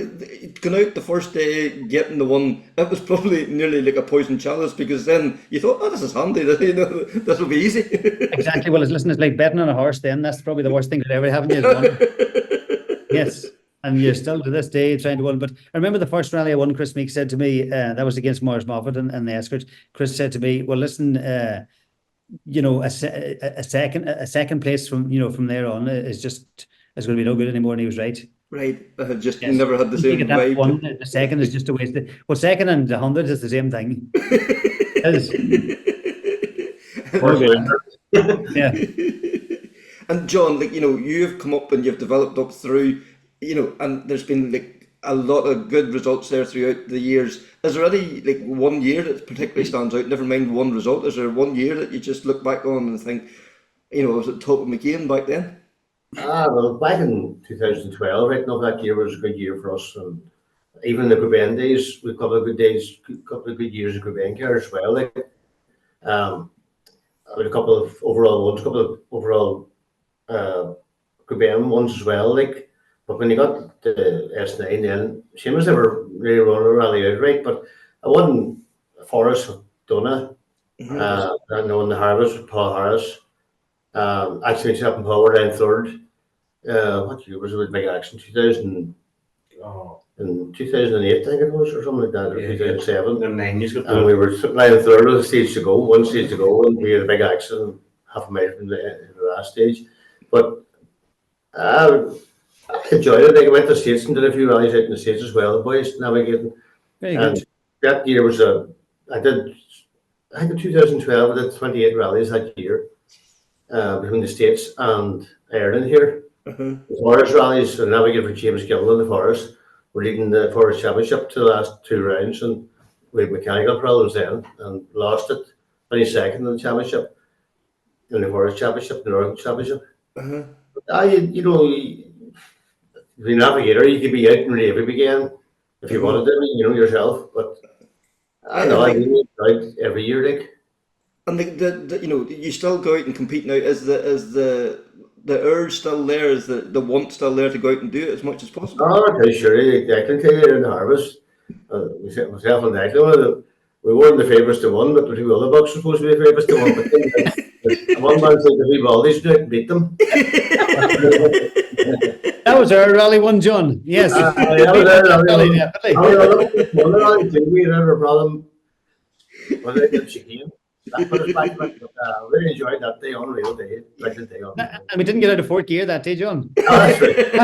going out the first day, getting the one, it was probably nearly like a poison chalice, because then you thought, oh, this is handy, this will be easy. Exactly. Well, listen, it's like betting on a horse. Then that's probably the worst thing that ever happened. You won. Yes. And you're still to this day trying to win. But I remember the first rally I won, Chris Meek said to me, that was against Morris Moffat and the Escort. Chris said to me, well, listen, a second place from there on is going to be no good anymore. And he was right. Right. I had just never had the same vibe. One, the second is just a waste. Well, second and 100 is the same thing. Yeah. And John, like, you've come up and you've developed up through, and there's been like a lot of good results there throughout the years. Is there any like one year that particularly stands out? Never mind one result. Is there one year that you just look back on and think, I was at the top of my game back then? Well, back in 2012, right now, that year was a good year for us. And even the Carbin days, we had a couple of good years of Carbin car as well. a couple of overall ones, a couple of overall Group M ones as well. Like, but when you got the S9, then Seamus never really run a rally outright. But I won Forest with Donna. I know in the Harvest with Paul Harris. Actually, finished up in Power down third. What year was it with Big Action? 2000. In 2008, I think it was, or something like that, or 2007. And we were lying third with a stage to go, one stage to go, and we had a big accident half a mile from the last stage. But I enjoyed it. I went to the States and did a few rallies out in the States as well, boys, navigating. Very And good. that year was I think in 2012, I did 28 rallies that year between the States and Ireland here. The Forest rallies, and navigated for James Gill in the Forest. We're leading the Forest Championship to the last 2 rounds, and we had mechanical problems then and lost it 22nd in the championship, in the Forest Championship, the Northern Championship. You know, the navigator, you could be out in Raven again if you wanted to, you know, yourself. But I know I really enjoyed every year, Dick. And the you know, you still go out and compete now. Is the urge still there? Is the want still there to go out and do it as much as possible? Oh, okay, sure. Declan came here in the Harvest. Myself and Declan, we weren't the favourites to win, but the 2 other bucks were supposed to be the favourites to win. But one man said the wee baldies did beat them. That was our rally one, John. Yes. That was our rally. Definitely. We had a problem when they did chicane. That put us back, but really enjoyed that day, unreal day, pleasant day on. And we didn't get out of 4th gear that day, John. Oh, that's right.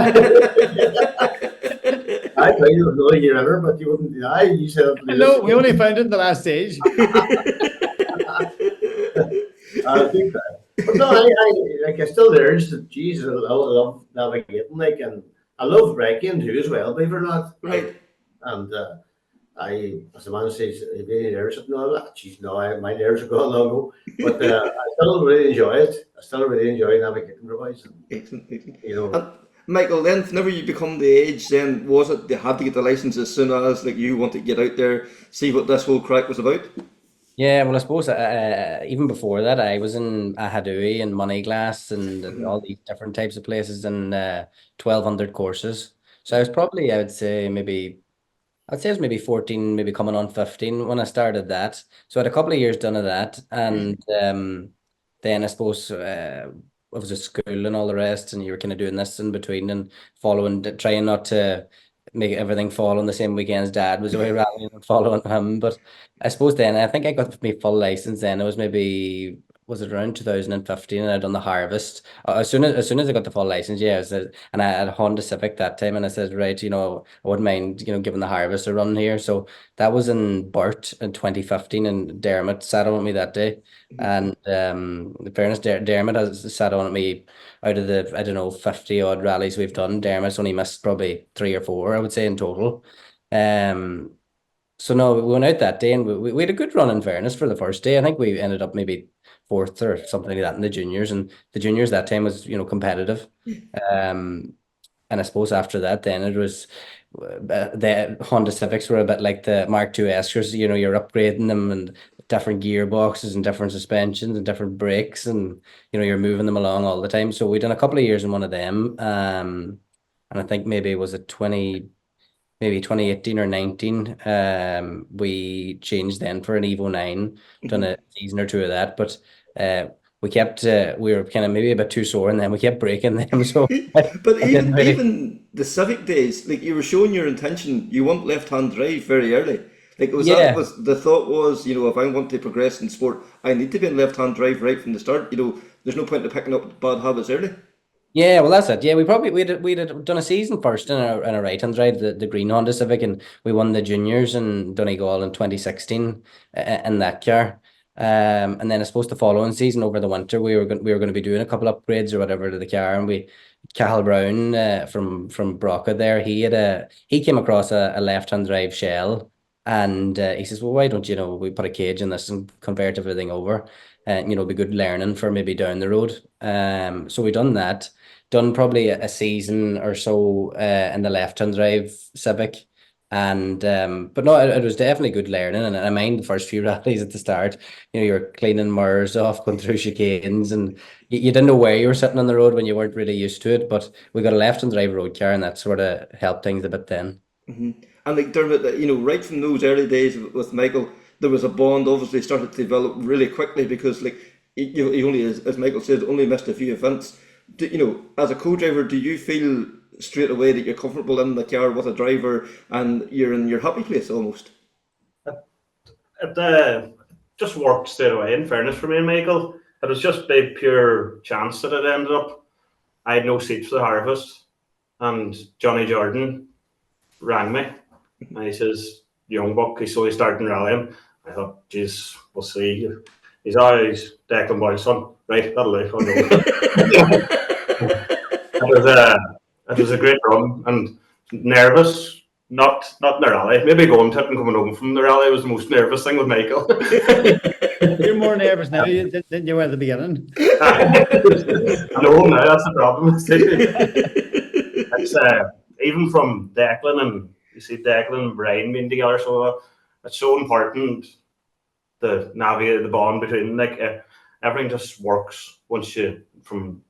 I tell you, there was another year ever, but you wouldn't deny. You said No, we only found it in the last stage. I think that. But no, I still there. Just Jesus, I love navigating, like, and I love wrecking too as well. Believe it or not, Right. And as the man says, if you nerves, no, geez, no, my nerves are gone long ago. But I still really enjoy it. I still really enjoy navigating boys. Excellent. You know. And Michael, then whenever you become the age, then was it they had to get the license as soon as like you want to get out there, see what this whole crack was about? Yeah, well, I suppose even before that, I was in Ahadui and Moneyglass and all these different types of places and 1200 courses. So I was probably, I would say it was maybe 14, maybe coming on 15 when I started that. So I had a couple of years done of that. And then I suppose I was at school and all the rest, and you were kind of doing this in between and trying not to make everything fall on the same weekend as Dad was away rallying and following him. But I suppose then I think I got my full license then. It was around 2015, and I'd done the Harvest. As soon as I got the full license, yeah, and I had a Honda Civic that time, and I said, right, you know, I wouldn't mind, you know, giving the Harvest a run here. So that was in Burt in 2015, and Dermot sat on me that day. And in fairness, Dermot has sat on me out of the, I don't know, 50 odd rallies we've done. Dermot's only missed probably 3 or 4, I would say, in total. So no, we went out that day and we had a good run in fairness for the first day. I think we ended up maybe 4th or something like that in the juniors, and the juniors that time was, you know, competitive. And I suppose after that, then it was the Honda Civics were a bit like the Mark II Eskers. You know, you're upgrading them and different gearboxes and different suspensions and different brakes, and you know, you're moving them along all the time. So we done a couple of years in one of them, and I think maybe it was maybe 2018 or 19, we changed then for an Evo 9, done a season or 2 of that, but we were kind of maybe a bit too sore, and then we kept breaking them. So But even the Civic days, like you were showing your intention, you want left-hand drive very early. Like that was the thought was, you know, if I want to progress in sport, I need to be in left-hand drive right from the start. You know, there's no point in picking up bad habits early. Yeah, well, that's it. Yeah, we'd done a season first in a right-hand drive, the green Honda Civic, and we won the juniors in Donegal in 2016 in that car. And then I suppose the following season over the winter we were going to be doing a couple of upgrades or whatever to the car, and Cahill Brown from Broca there, he came across a left-hand drive shell, and he says, well, why don't you know we put a cage in this and convert everything over, and you know, be good learning for maybe down the road. So we done probably a season or so in the left-hand drive Civic. And but no, it was definitely good learning, and I mind the first few rallies at the start. You're cleaning mirrors off, going through chicanes, and you didn't know where you were sitting on the road when you weren't really used to it. But we got a left and drive road car, and that sort of helped things a bit then. And like Dermot, right from those early days with Michael, there was a bond obviously started to develop really quickly because like he only, as Michael said, only missed a few events. As a co-driver, do you feel straight away that you're comfortable in the car with a driver and you're in your happy place almost? It just worked straight away, in fairness for me and Michael. It was just by pure chance that it ended up. I had no seats for the harvest, and Johnny Jordan rang me, and he says, young buck, he's slowly starting rallying. I thought, geez, we'll see. He's always Declan Boyle's son. Right, that'll do. I'll go. It was a great run, and nervous, not in the rally. Maybe going to it and coming home from the rally was the most nervous thing with Michael. You're more nervous now than you were at the beginning. I know now, that's the problem. It's even from Declan, and you see Declan and Brian being together, so it's so important to navigate the bond between everything just works once you, from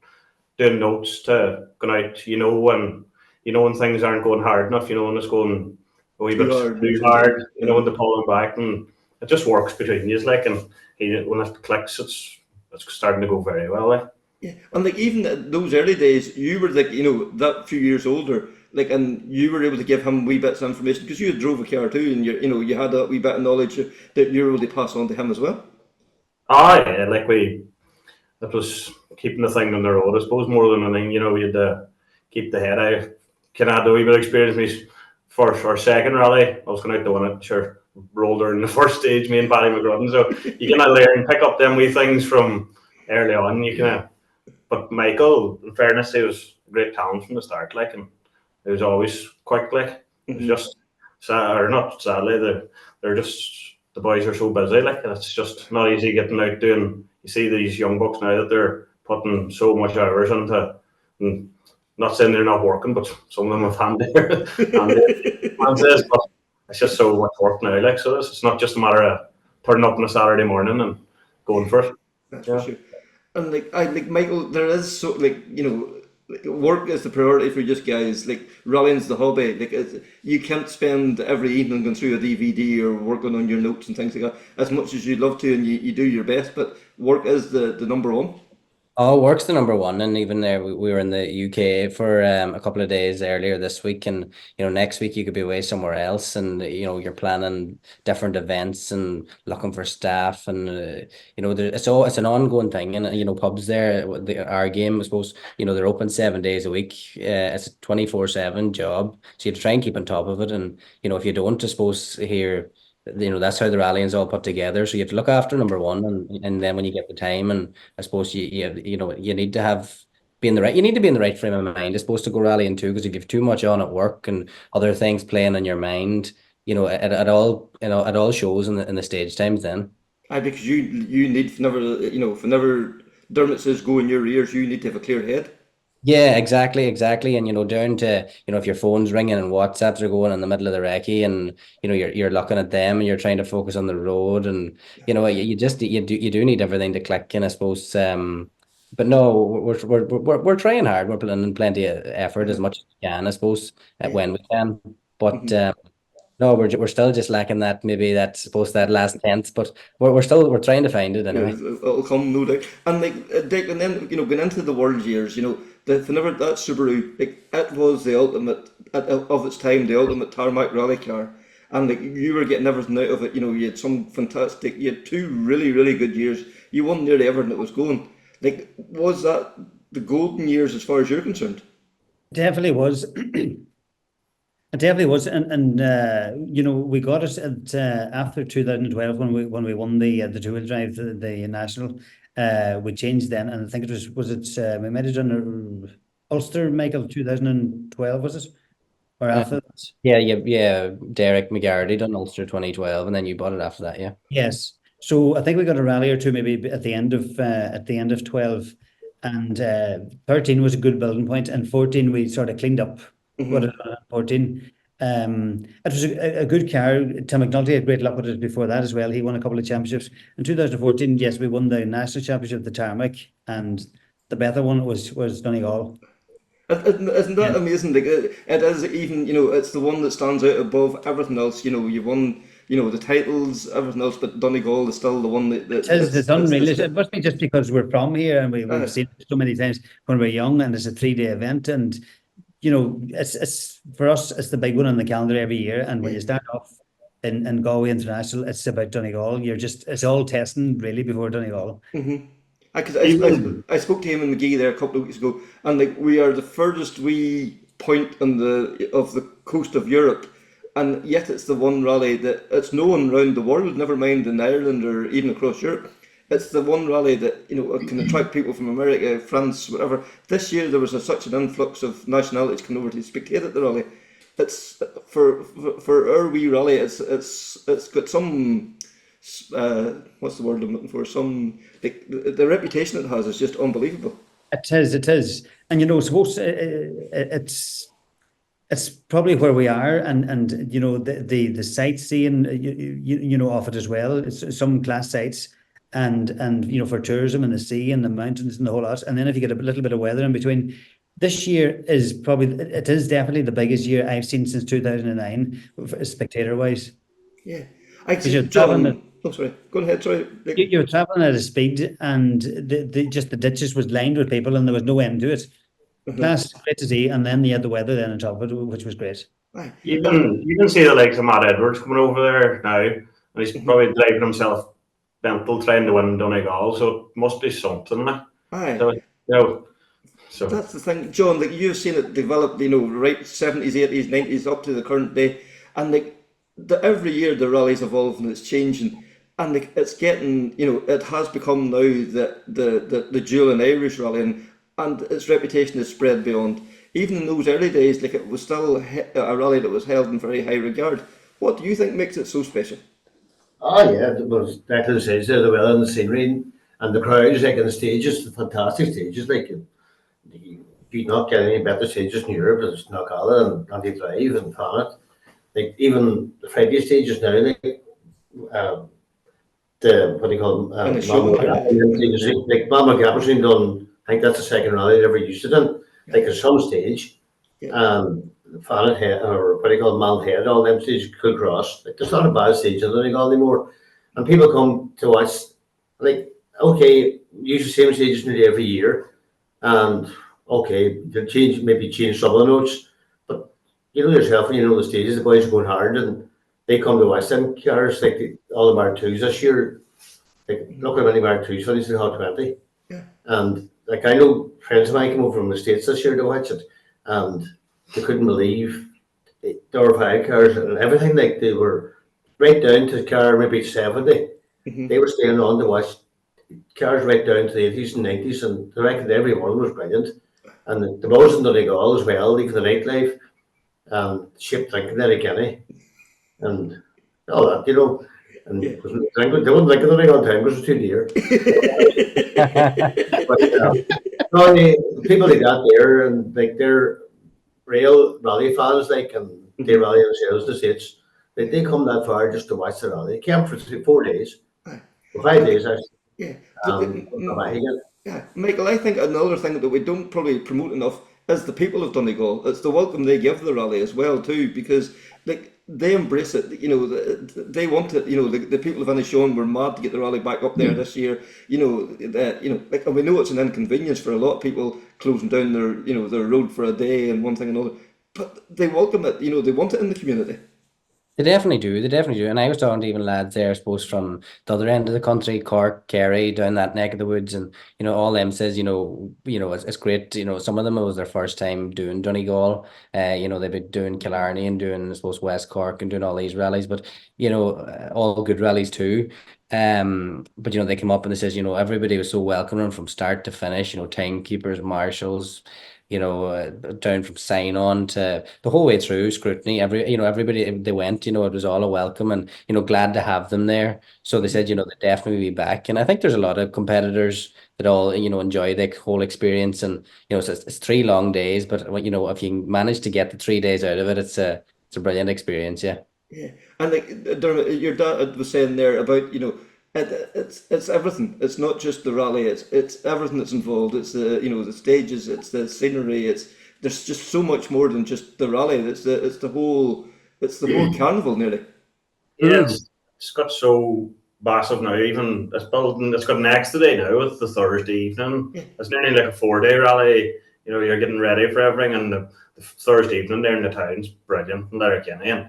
doing notes to going out, when things aren't going hard enough, when it's going a wee bit too hard, when they're pulling back, and it just works between you, and when it clicks, it's starting to go very well. Yeah, and even at those early days, you were that few years older, and you were able to give him wee bits of information because you had drove a car too, and you had that wee bit of knowledge that you were able to pass on to him as well. It was keeping the thing on the road, I suppose, more than anything. We had to keep the head. I kind of had a wee bit of experience. For our second rally, I was going out to win it. Sure, rolled her in the first stage, me and Paddy McGrudden. So you kind of learn, pick up them wee things from early on. But Michael, in fairness, he was a great talent from the start. And he was always quick. It's just not sadly, they're just, the boys are so busy. And it's just not easy getting out doing. You see these young bucks now that they're putting so much hours into, and not saying they're not working, but some of them have handy answers, but it's just so much work now. So it's not just a matter of turning up on a Saturday morning and going for it. That's for sure. And Michael, there is work is the priority for just guys. Rallying's the hobby. You can't spend every evening going through a DVD or working on your notes and things like that as much as you'd love to, and you do your best. But work is the number one. Oh, work's the number one, and even there, we were in the UK for a couple of days earlier this week, and next week you could be away somewhere else, and you're planning different events and looking for staff, and it's an ongoing thing, and pubs there, our game, I suppose, they're open 7 days a week. It's a 24/7 job, so you have to try and keep on top of it, and if you don't, I suppose here. That's how the rallying's all put together. So you have to look after number one, and then when you get the time, and I suppose you need to be in the right frame of mind, I suppose, to go rallying too. Because if you have too much on at work and other things playing on your mind, it all shows in the stage times then. Because you need whenever Dermot says go in your ears, you need to have a clear head. Yeah, exactly. And down to if your phone's ringing and WhatsApps are going in the middle of the recce, and you're looking at them and you're trying to focus on the road, and you do need everything to click. And I suppose, but no, we're trying hard. We're putting in plenty of effort as much as we can, I suppose, when we can. But no, we're still just lacking that, maybe that, suppose, that last tenth, but we're trying to find it anyway. Yeah, it'll come, no doubt. And Dick, and then going into the world years, whenever that Subaru, it was the ultimate of its time, the ultimate tarmac rally car, and you were getting everything out of it. You had you had 2 really, really good years. You won nearly everything that was going. Was that the golden years as far as you're concerned? Definitely was. It definitely was, and we got it at, after 2012 when we won the two-wheel drive, the national. We changed then, and I think it was we made it on Ulster, Michael, 2012, was it, or after that? Yeah. Derek McCafferty done Ulster 2012, and then you bought it after that, yeah. Yes. So I think we got a rally or two maybe at the end of 12, and 13 was a good building point, and 14 we sort of cleaned up. What 14, It was a good car. Tim McNulty had great luck with it before that as well. He won a couple of championships. In 2014, yes, we won the national championship, the Tarmac, and the better one was Donegal. Isn't that Yeah. amazing? Like it is even, it's the one that stands out above everything else. You won, the titles, everything else, but Donegal is still the one It's unreal. It must be just because we're from here and we've seen it so many times when we're young, and it's a 3-day event, and it's for us, it's the big one on the calendar every year. And when you start off in Galway International, it's about Donegal. It's all testing really before Donegal. Because Even I spoke to him in McGee there a couple of weeks ago, and like we are the furthest wee point on of the coast of Europe, and yet it's the one rally that it's known around the world. Never mind in Ireland or even across Europe. It's the one rally that can attract people from America, France, whatever. This year there was such an influx of nationalities coming over to spectate at the rally. It's for our wee rally. It's got some. What's the word I'm looking for? Some the reputation it has is just unbelievable. It is, and suppose it's probably where we are, and the sightseeing of it as well. It's some class sites, and for tourism and the sea and the mountains and the whole lot. And then if you get a little bit of weather in between, this year is definitely the biggest year I've seen since 2009, spectator wise. Yeah, You're traveling. Oh, sorry. Go ahead. Sorry. You're traveling at a speed, and the ditches was lined with people, and there was no end to it. Class, great to see, and then you had the weather then on top of it, which was great. you can see the likes of Matt Edwards coming over there now, and he's probably driving himself mental trying to win Donegal. So it must be something. Like. Aye. So That's the thing, John. Like you've seen it develop, right 70s, 80s, 90s up to the current day, and every year the rally's evolving, it's changing, and it's getting, it has become now the dual and Irish rally, and its reputation is spread beyond. Even in those early days, it was still a rally that was held in very high regard. What do you think makes it so special? Oh yeah, well, Declan says there, the weather and the scenery and the crowds, and the stages, the fantastic stages. You not get any better stages in Europe. There's Knockalla and Anti-Drive and Planet. Even the Friday stages now, what do you call them? McCafferty done. I think that's the second rally they ever used it in. At some stage, Planet Head, or what do you call Mount Head, all them stages, Cool Cross. There's not a bad stage in Donegal anymore, and people come to watch. Okay, use the same stages nearly every year, and okay, they change some of the notes, but yourself, when the stages, the boys are going hard, and they come to watch them cars, all the Mark IIs this year. Look how many Mark IIs finished in Hot 20. And I know friends of mine came over from the States this year to watch it, and they couldn't believe there were 5 cars and everything. They were right down to car maybe 70. They were staying on to watch cars right down to the 80s and 90s, and I reckon every one was brilliant. And the boys in Donegal as well, even the nightlife, ship drinking there again, and all that, and they wouldn't drink it on time because it's too dear. But no, the people like that there, and they're real rally fans, and they rally themselves in the States. They come that far just to watch the rally. They came for 4 days, for 5 days actually. Yeah, Michael, I think another thing that we don't probably promote enough is the people of Donegal. It's the welcome they give the rally as well too, because they embrace it. They want it. The people of Inishowen were mad to get the rally back up there this year. And we know it's an inconvenience for a lot of people closing down their road for a day and one thing and another. But they welcome it. They want it in the community. They definitely do. They definitely do. And I was talking to even lads there, I suppose, from the other end of the country, Cork, Kerry, down that neck of the woods, and all them says, it's great. Some of them, it was their first time doing Donegal. They've been doing Killarney and doing, I suppose, West Cork and doing all these rallies, but all good rallies too. But they came up and they says, everybody was so welcoming from start to finish. Timekeepers, marshals, down from sign on to the whole way through scrutiny. Everybody they went, it was all a welcome, and glad to have them there. So they said, they'd definitely be back. And I think there's a lot of competitors that all enjoy the whole experience. And it's 3 long days, but if you manage to get the 3 days out of it, it's a brilliant experience. Yeah. Yeah, and like Dermot, your dad was saying there about it's everything. It's not just the rally. It's everything that's involved. It's the stages. It's the scenery. There's just so much more than just the rally. It's the whole carnival nearly. Yeah, it's got so massive now. Even it's building. It's got next today now with the Thursday evening. Yeah. It's nearly like a 4-day rally. You're getting ready for everything, and the Thursday evening there in the town's brilliant in Letterkenny, and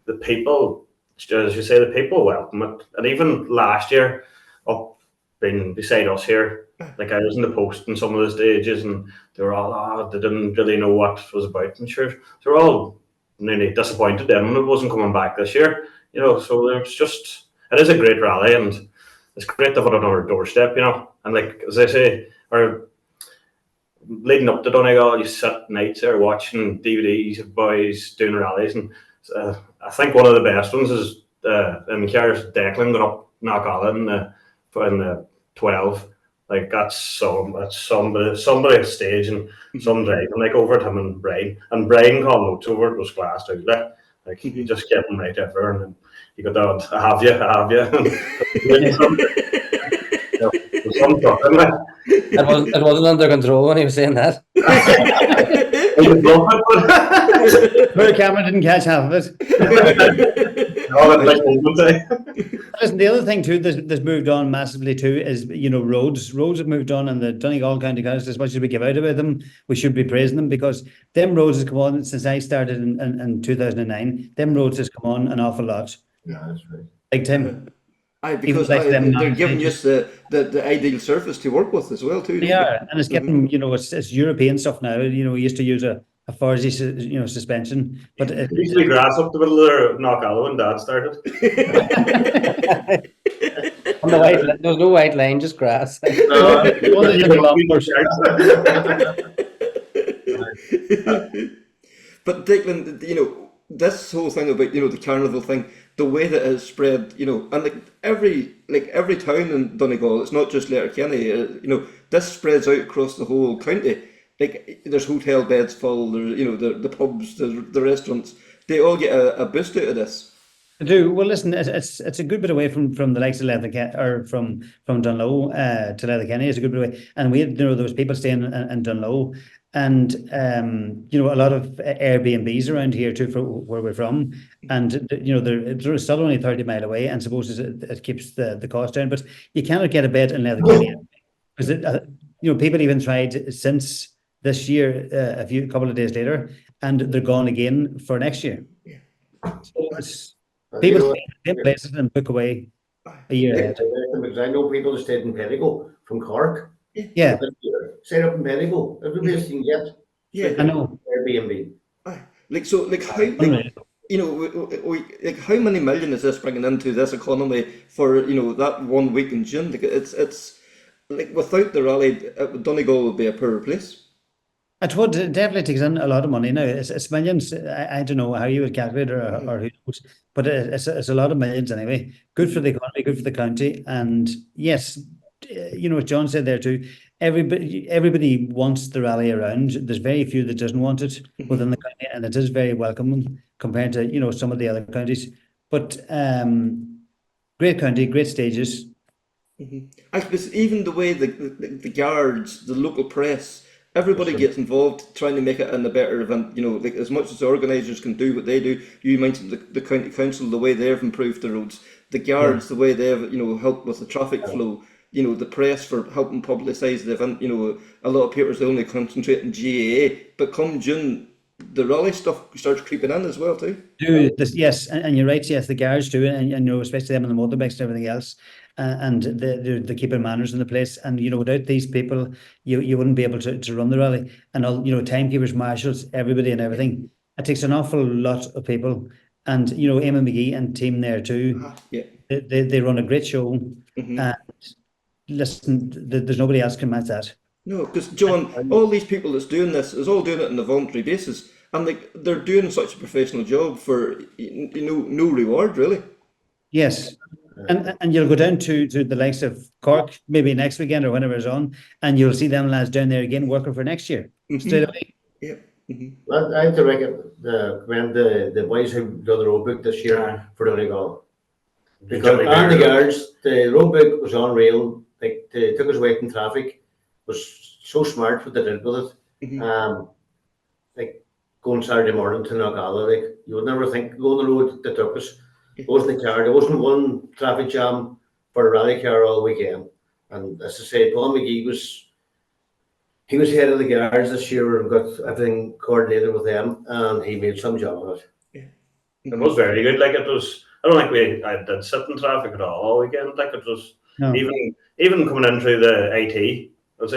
the people, as you say, the people welcome it. And even last year, up being beside us here, like I was in the post in some of the stages, and they were all, they didn't really know what it was about. And sure, they were all nearly disappointed then when it wasn't coming back this year. So there's just, it is a great rally, and it's great to have it on our doorstep, And like, as I say, leading up to Donegal, you sit nights there watching DVDs of boys doing rallies, and I think one of the best ones is in Eire, Declan got up Knockalla in the 12. Like that's somebody at stage and some driving like over at him and Brian called notes over it was class too. Like he just kept him right everywhere, and then you got that I have you. Some talking like. It wasn't under control when he was saying that. Poor Cameron didn't catch half of it. Listen, the other thing too that's moved on massively too is roads. Roads have moved on, and the Donegal County Council, as much as we give out about them, we should be praising them, because them roads has come on since I started in 2009. Them roads has come on an awful lot. Yeah, that's right. Big time. Because they're giving us the ideal surface to work with as well too. They are, and it's getting it's European stuff now. We used to use a Farsi suspension, but it used to be grass up the middle of Knockalla when Dad started. On the there was no white line, just grass. But Declan, this whole thing about the carnival thing, the way that it's spread, and like every town in Donegal, it's not just Letterkenny. This spreads out across the whole county. Like there's hotel beds full. There's the pubs, the restaurants. They all get a boost out of this. I do. Well, listen, it's a good bit away from the likes of Letterkenny, or from Dunlow to Letterkenny. It's a good bit away, and we had, there was people staying in Dunlow, and a lot of Airbnbs around here too, for where we're from, and they're still only 30 mile away, and suppose it keeps the cost down. But you cannot get a bed in Letterkenny because people even tried since this year, a couple of days later, and they're gone again for next year. Yeah. So it's people stay in places and book away a year ahead. Because I know people who stayed in Pedigo from Cork. Yeah. Stayed up in Pedigo. Every place you can get. Yeah. I know. Airbnb. How many million is this bringing into this economy for that 1 week in June? Like it's like without the rally, Donegal would be a poorer place. It would definitely takes in a lot of money now. It's millions. I don't know how you would calculate or who knows, but it's a lot of millions anyway. Good for the economy, good for the county, and yes, what John said there too. Everybody wants the rally around. There's very few that doesn't want it within the county, and it is very welcome compared to some of the other counties. But great county, great stages. I suppose even the way the guards, the local press. Everybody gets involved trying to make it in a better event, like as much as the organisers can do what they do. You mentioned the county council, the way they've improved the roads, the guards, the way they've, helped with the traffic flow, the press for helping publicise the event. A lot of papers only concentrate on GAA, but come June, the rally stuff starts creeping in as well too. Yes, and you're right, yes, the guards do, and especially them on the motorbikes and everything else. And they're keeping manners in the place, and without these people, you wouldn't be able to run the rally. And all timekeepers, marshals, everybody, and everything. It takes an awful lot of people, and Eamon McGee and team there too. They run a great show, and listen, there's nobody else can match that. No, because John, all these people that's doing this is all doing it on a voluntary basis, and they're doing such a professional job for no reward really. Yes. And you'll go down to the likes of Cork maybe next weekend or whenever it's on, and you'll see them lads down there again working for next year straight away. Yeah. I have to recommend the boys who done the road book this year for Donegal. Because and the guards, the road book was unreal. Like they took us away from traffic. Was so smart what they did with it. Like going Saturday morning to Knockalla, like you would never think going the road they took us. It wasn't a car. There wasn't one traffic jam for a rally car all weekend. And as I say, Paul McGee was head of the guards this year and got everything coordinated with them, and he made some job of it. It was very good. Like it was. I don't think I did sit in traffic at all weekend. Like it was even coming in through the IT. I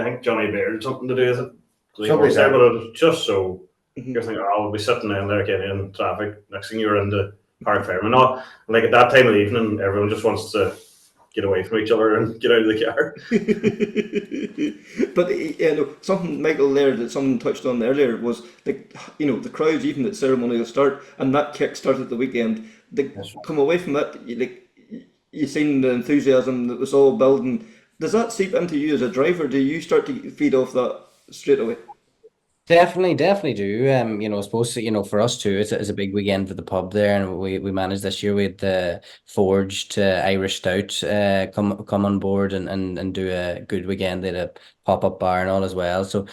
think Johnny Beard had something to do with it. So he works there, but it was just so you're thinking, oh, we'll be sitting in there getting in traffic. Next thing you're in the Park Fairman. No, like at that time of the evening, everyone just wants to get away from each other and get out of the car. But something Michael there that someone touched on earlier was the crowds even at ceremonial start, and that kick started the weekend. They come away from that, you seen the enthusiasm that was all building. Does that seep into you as a driver? Do you start to feed off that straight away? Definitely do. I suppose, for us too, it's a big weekend for the pub there, and we managed this year. We had the Forged Irish Stout come on board and do a good weekend. They had a pop-up bar and all as well. So,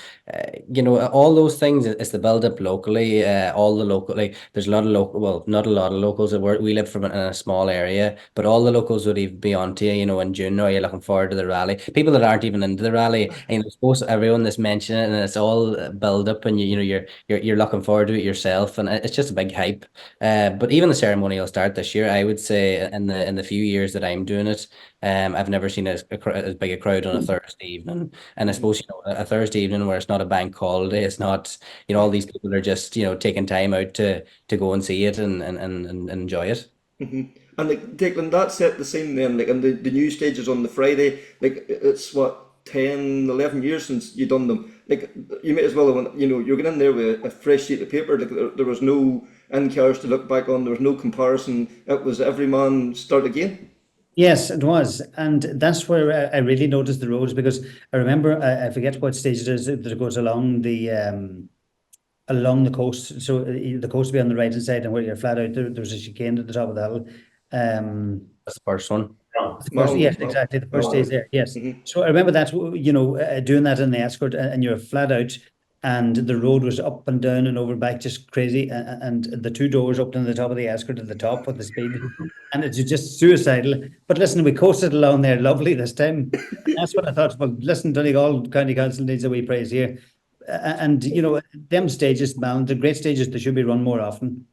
all those things, it's the build-up locally. All the local, like there's a lot of local, well, not a lot of locals. We live in a small area, but all the locals would even be on to you, in June. Are you looking forward to the rally? People that aren't even into the rally, and I suppose everyone that's mentioning it, and it's all build up, and you're looking forward to it yourself, and it's just a big hype. But even the ceremonial start this year, I would say in the few years that I'm doing it, I've never seen as big a crowd on a Thursday evening. And I suppose, a Thursday evening where it's not a bank holiday, it's not, all these people are just, taking time out to go and see it and enjoy it. And Declan, that set the scene then, and the new stages on the Friday, it's what, 10, 11 years since you done them. You may as well have, you're getting in there with a fresh sheet of paper. There was no in-cars to look back on, there was no comparison. It was every man start again. Yes, it was, and that's where I really noticed the roads, because I remember, I forget what stage it is that it goes along the coast. So the coast will be on the right hand side, and where you're flat out, there's a chicane at the top of the hill. That's the first one. Yes, exactly. The first stage there. Yes. So I remember that, doing that in the escort, and you're flat out, and the road was up and down and over back, just crazy. And the two doors open at the top of the escort at the top with the speed, and it's just suicidal. But listen, we coasted along there lovely this time. That's what I thought. Well, listen, Donegal County Council needs a wee praise here. And them stages, man, the great stages, they should be run more often.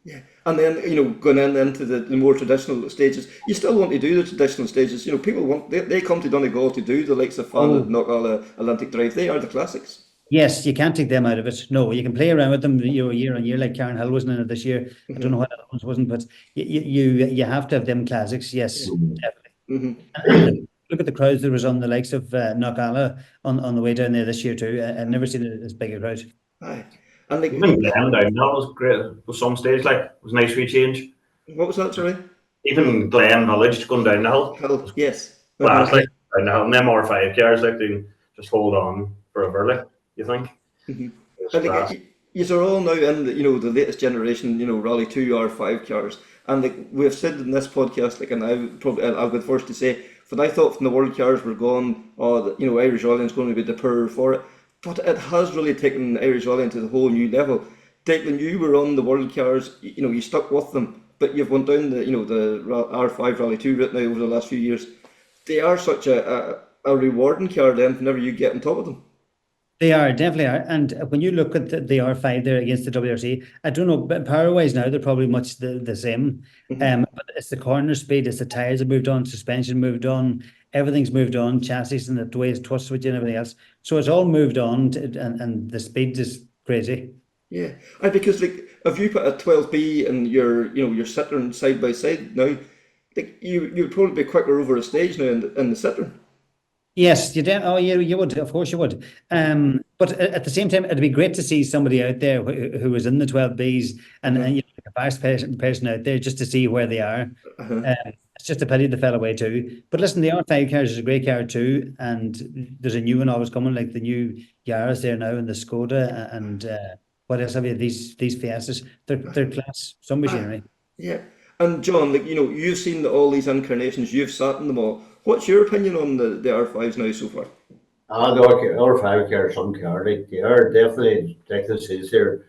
Yeah, and then going into the more traditional stages, you still want to do the traditional stages. People they come to Donegal to do the likes of Fan, Knockalla, Atlantic Drive. They are the classics. Yes, you can't take them out of it. No, you can play around with them, year on year. Like Karen Hill wasn't in it this year. I don't know what other ones wasn't, but you have to have them classics. Yes, definitely. And look at the crowds there was on the likes of Knockalla on the way down there this year too. I've never seen it as big a crowd. Aye. And even Glen down that was great. With some stage, it was a nice wee change. What was that, sorry? Even Glen Village going down the hill. Yes. Well, it's down the hill. And them R5 cars, they just hold on forever, you think? You are all now in the latest generation, Rally 2 R5 cars, and we've said in this podcast, and I'll be the first to say, but I thought from the world cars were gone, Irish Rallying is going to be the power for it, but it has really taken Irish Rallying to the whole new level. Declan, you were on the world cars, you stuck with them, but you've went down the R5 Rally 2 route now over the last few years. They are such a rewarding car then whenever you get on top of them. They are, definitely are. And when you look at the R5 there against the WRC, I don't know, but power-wise now, they're probably much the same. But it's the corner speed, it's the tyres have moved on, suspension moved on, everything's moved on, chassis and the way it's twist switch and everything else. So it's all moved on, and the speed is crazy. Yeah, because if you put a 12B and your Citroen side by side now, you'd probably be quicker over a stage now in the Citroen. Yes, you did. Oh, yeah, you would. Of course, you would. But at the same time, it'd be great to see somebody out there who was in the 12Bs and a fast person out there just to see where they are. It's just a pity they fell away too. But listen, the R5 cars is a great car too, and there's a new one always coming, like the new Yaris there now, and the Skoda, and what else have you? These Fiestas, they're class, some machinery. Yeah. And John, like, you know, you've seen all these incarnations, you've sat in them all. What's your opinion on the R5s now so far? The R5 car, some car, like they are definitely, Declan says there,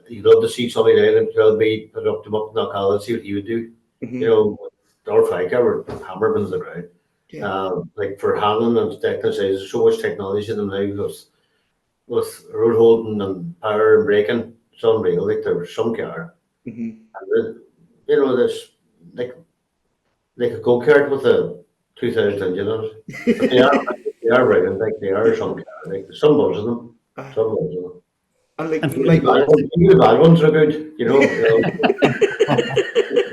you'd love to see somebody there in 12B put up them up in the car and see what he would do. You know, the R5 car were hammered into the ground. Yeah. Like for handling, and Declan says there's so much technology in them now with road holding and power and braking. It's unreal. Like there was some car. And you know, there's like a go-kart with a 2000 engine on it. But they are brilliant. Like they are some car. Like some loads of them. Some loads of them. And like, Even the bad ones are good, you know.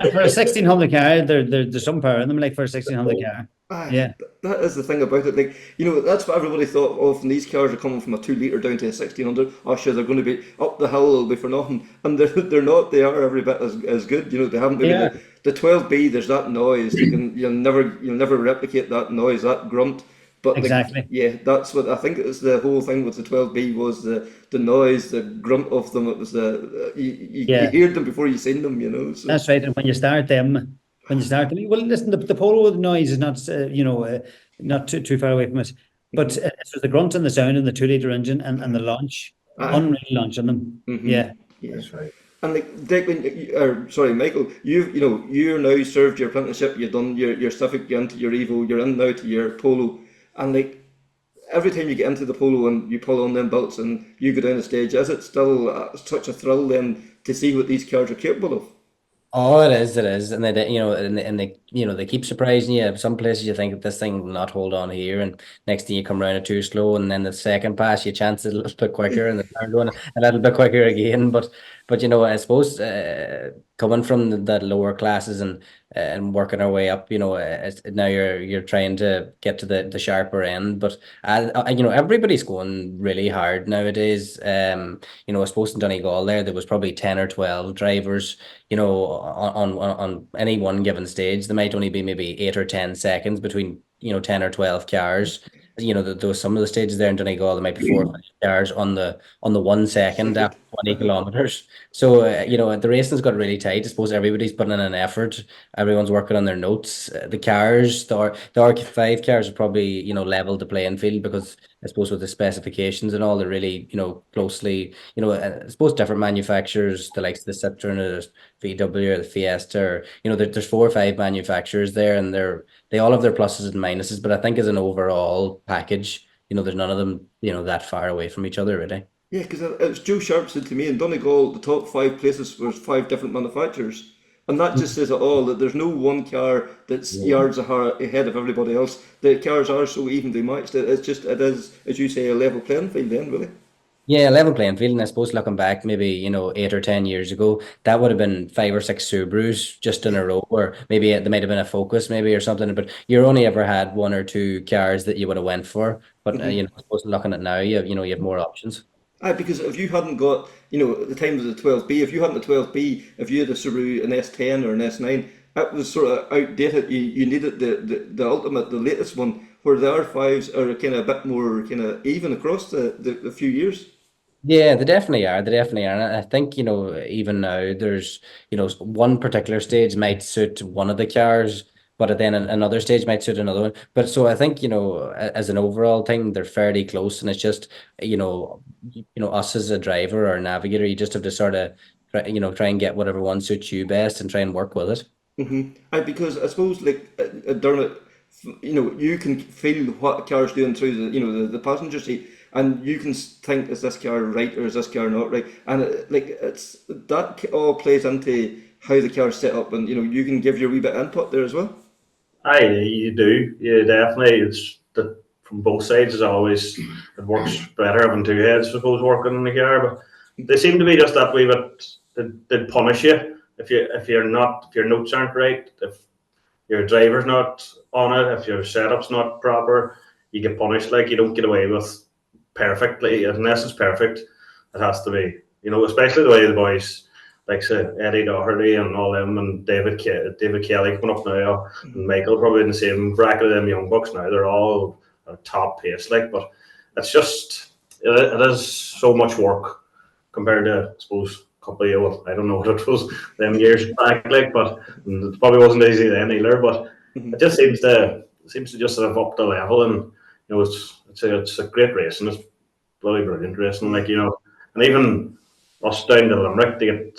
And for a 1600 car, there's some power in them, like for a 1600 car. Yeah. That is the thing about it. Like, you know, that's what everybody thought of. And these cars are coming from a 2 litre down to a 1600. Oh, sure, they're going to be up the hill. It'll be for nothing. And they're not. They are every bit as good. You know, they haven't been. The 12B. There's that noise. You'll never replicate that noise, that grunt. But exactly. That's what I think. It's the whole thing with the 12B was the noise, the grunt of them. It was you heard them before you seen them. You know. So. That's right. And when you start them. Well, listen, the polo noise is not, not too far away from it. But so the grunt and the sound and the 2 litre engine and the launch, unreal launch on them. Yeah, that's right. And like Declan, Michael, you're now served your apprenticeship. You've done your Civic, you're into your Evo, you're in now to your polo, and like every time you get into the polo and you pull on them belts and you go down the stage, is it still such a thrill then to see what these cars are capable of? Oh, it is, and they keep surprising you. Some places you think this thing will not hold on here, and next thing you come around it too slow, and then the second pass you chance it a little bit quicker, and the third one a little bit quicker again. But I suppose coming from the lower classes and working our way up, now you're trying to get to the sharper end. But everybody's going really hard nowadays. I suppose in Donegal there was probably 10 or 12 drivers. On any one given stage, there might only be maybe 8 or 10 seconds between 10 or 12 cars. There was some of the stages there in Donegal, there might be 4 or 5 cars on the 1 second after 20 kilometers. So the racing's got really tight. I suppose everybody's putting in an effort. Everyone's working on their notes. The cars, the R5 cars are probably leveled the playing field, because I suppose with the specifications and all, they're really closely. I suppose different manufacturers, the likes of the Citroen or the VW or the Fiesta, or there's 4 or 5 manufacturers there, and they all have their pluses and minuses. But I think as an overall package, there's none of them that far away from each other, really. Yeah, because it was Joe Sharp said to me in Donegal, the top 5 places was 5 different manufacturers. And that just says it all, that there's no one car that's yards ahead of everybody else. The cars are so evenly matched. It is, as you say, a level playing field then, really. Yeah, level playing field. And I suppose looking back, maybe, 8 or 10 years ago, that would have been 5 or 6 Subarus just in a row, or maybe there might have been a Focus maybe or something, but you only ever had 1 or 2 cars that you would have went for. But, I suppose looking at now, you have more options. Because if you hadn't got, at the time of the 12B, if you hadn't the 12B, if you had a Subaru, an S10 or an S9, that was sort of outdated. You needed the ultimate, the latest one, where the R5s are kind of a bit more kind of even across the few years. Yeah, they definitely are. And I think, even now there's, one particular stage might suit one of the cars, but then another stage might suit another one. But so I think, as an overall thing, they're fairly close, and it's just, us as a driver or a navigator, you just have to sort of, try and get whatever one suits you best and try and work with it. Because I suppose, like, Dermot, you can feel what a car's doing through the passenger seat, and you can think, is this car right or is this car not right? And it's that all plays into how the car's set up, and you can give your wee bit of input there as well. Aye, you do. Yeah, definitely. It's from both sides. As always, it works better having 2 heads, I suppose, working in the car. But they seem to be just that wee bit. They punish you if your notes aren't right, if your driver's not on it, if your setup's not proper, you get punished. Like, you don't get away with perfectly, unless it's perfect. It has to be, especially the way the boys like say Eddie Doherty and all them, and David Kelly coming up now, and Michael probably in the same bracket of them young bucks now. They're all at top pace, like, but it's just it is so much work compared to, I suppose, a couple of years. Well, I don't know what it was them years back, like, but it probably wasn't easy then either. But it just seems to just have upped the level, and it's a great race, and it's bloody brilliant racing, like, and even us down to Limerick to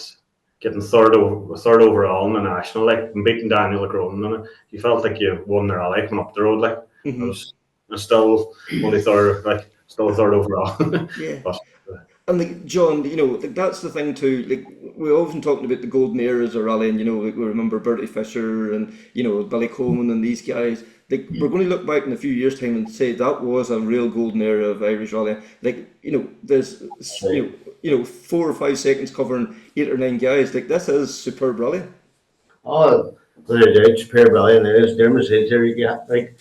getting third overall in the national, like, and beating Daniel Cronin, and you felt like you won the rally coming up the road, like. I was still only third, like, still third overall. Yeah. But, And like John, like that's the thing too. Like we're often talking about the golden eras of rallying. Like we remember Bertie Fisher and Billy Coleman and these guys. Like we're going to look back in a few years' time and say that was a real golden era of Irish rallying. Like there's 4 or 5 seconds covering 8 or 9 guys. Like this is superb rallying. Oh, without a doubt, superb rally, and as Dermot said there, you have to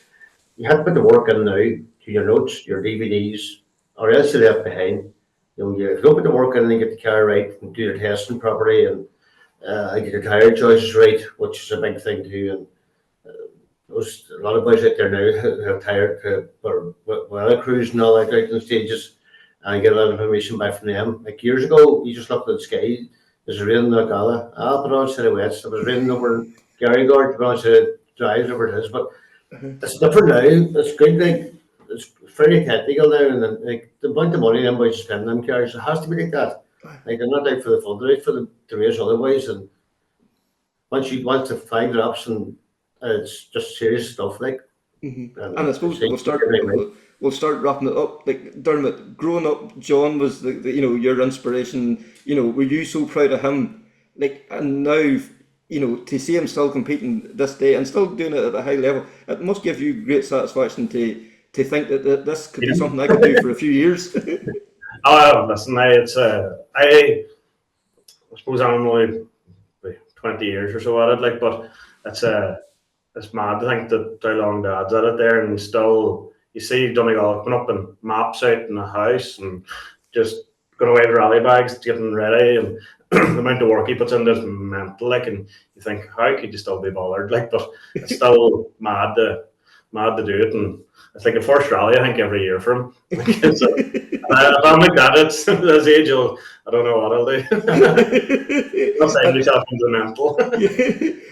put the work in now to your notes, your DVDs, or else you're left behind. You don't put the work in and get the car right and do your testing properly and get your tire choices right, which is a big thing too. And there's a lot of boys out there now who have tire or weather crews and all that out in the stages, and get a lot of information back from them. Like years ago, you just looked at the sky. There's raining in the Gala. I'll put on silhouettes. It was raining over in Garrigard, put on a drives over it is, but it's different now. It's great. Like, it's very technical now, and then, like, the amount of money them boys spend on cars, it has to be like that. Like, they're not out for the fun, they're out for the race otherwise. And once the flag drops, and it's just serious stuff, like. And I suppose we'll start wrapping it up. Like Dermot, growing up, John was the your inspiration. Were you so proud of him? Like, and now, to see him still competing this day and still doing it at a high level, it must give you great satisfaction to think that this could be something I could do for a few years. Listen, I suppose I'm only 20 years or so at it, like, but it's mad to think that how long Dad's at it there, and still you see Donegal coming up and maps out in the house and just going away with rally bags, getting ready, and the amount of work he puts into is mental, like, and you think, how could you still be bothered, like, but it's still mad to do it, and it's like a first rally, I think, every year for him. Like, if I'm like that, it's his age, I don't know what I'll do. I'll send myself into mental.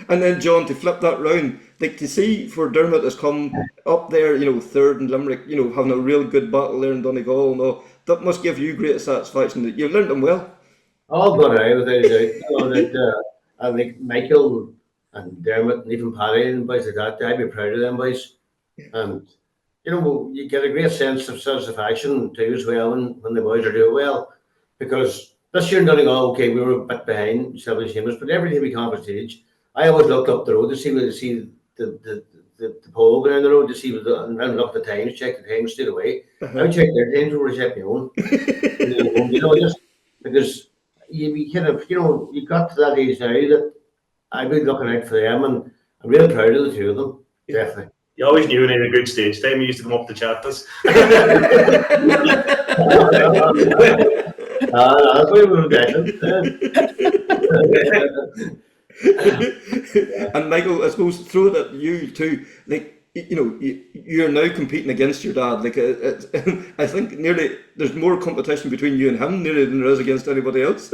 And then, John, to flip that round, like, to see for Dermot has come up there, third in Limerick, having a real good battle there in Donegal and all, that must give you great satisfaction that you've learned them well. Oh, God, without a doubt. I think Michael and Dermot and even Paddy and boys like that, I'd be proud of them boys. And you get a great sense of satisfaction too as well when the boys are doing well. Because this year in Donegal, okay, we were a bit behind, but every time we come off a stage, I always looked up the road to see the pole going down the road to see and look at the times, check the times straight away. I would check their times before I check my own. Just because you kind of, you got to that age now that I've been looking out for them, and I'm really proud of the two of them, definitely. You always knew when he had a good stage time. He used to come up to chat us. That's what we were getting. And Michael, I suppose throw it at you too. Like, you're now competing against your dad. Like, I think nearly there's more competition between you and him nearly than there is against anybody else.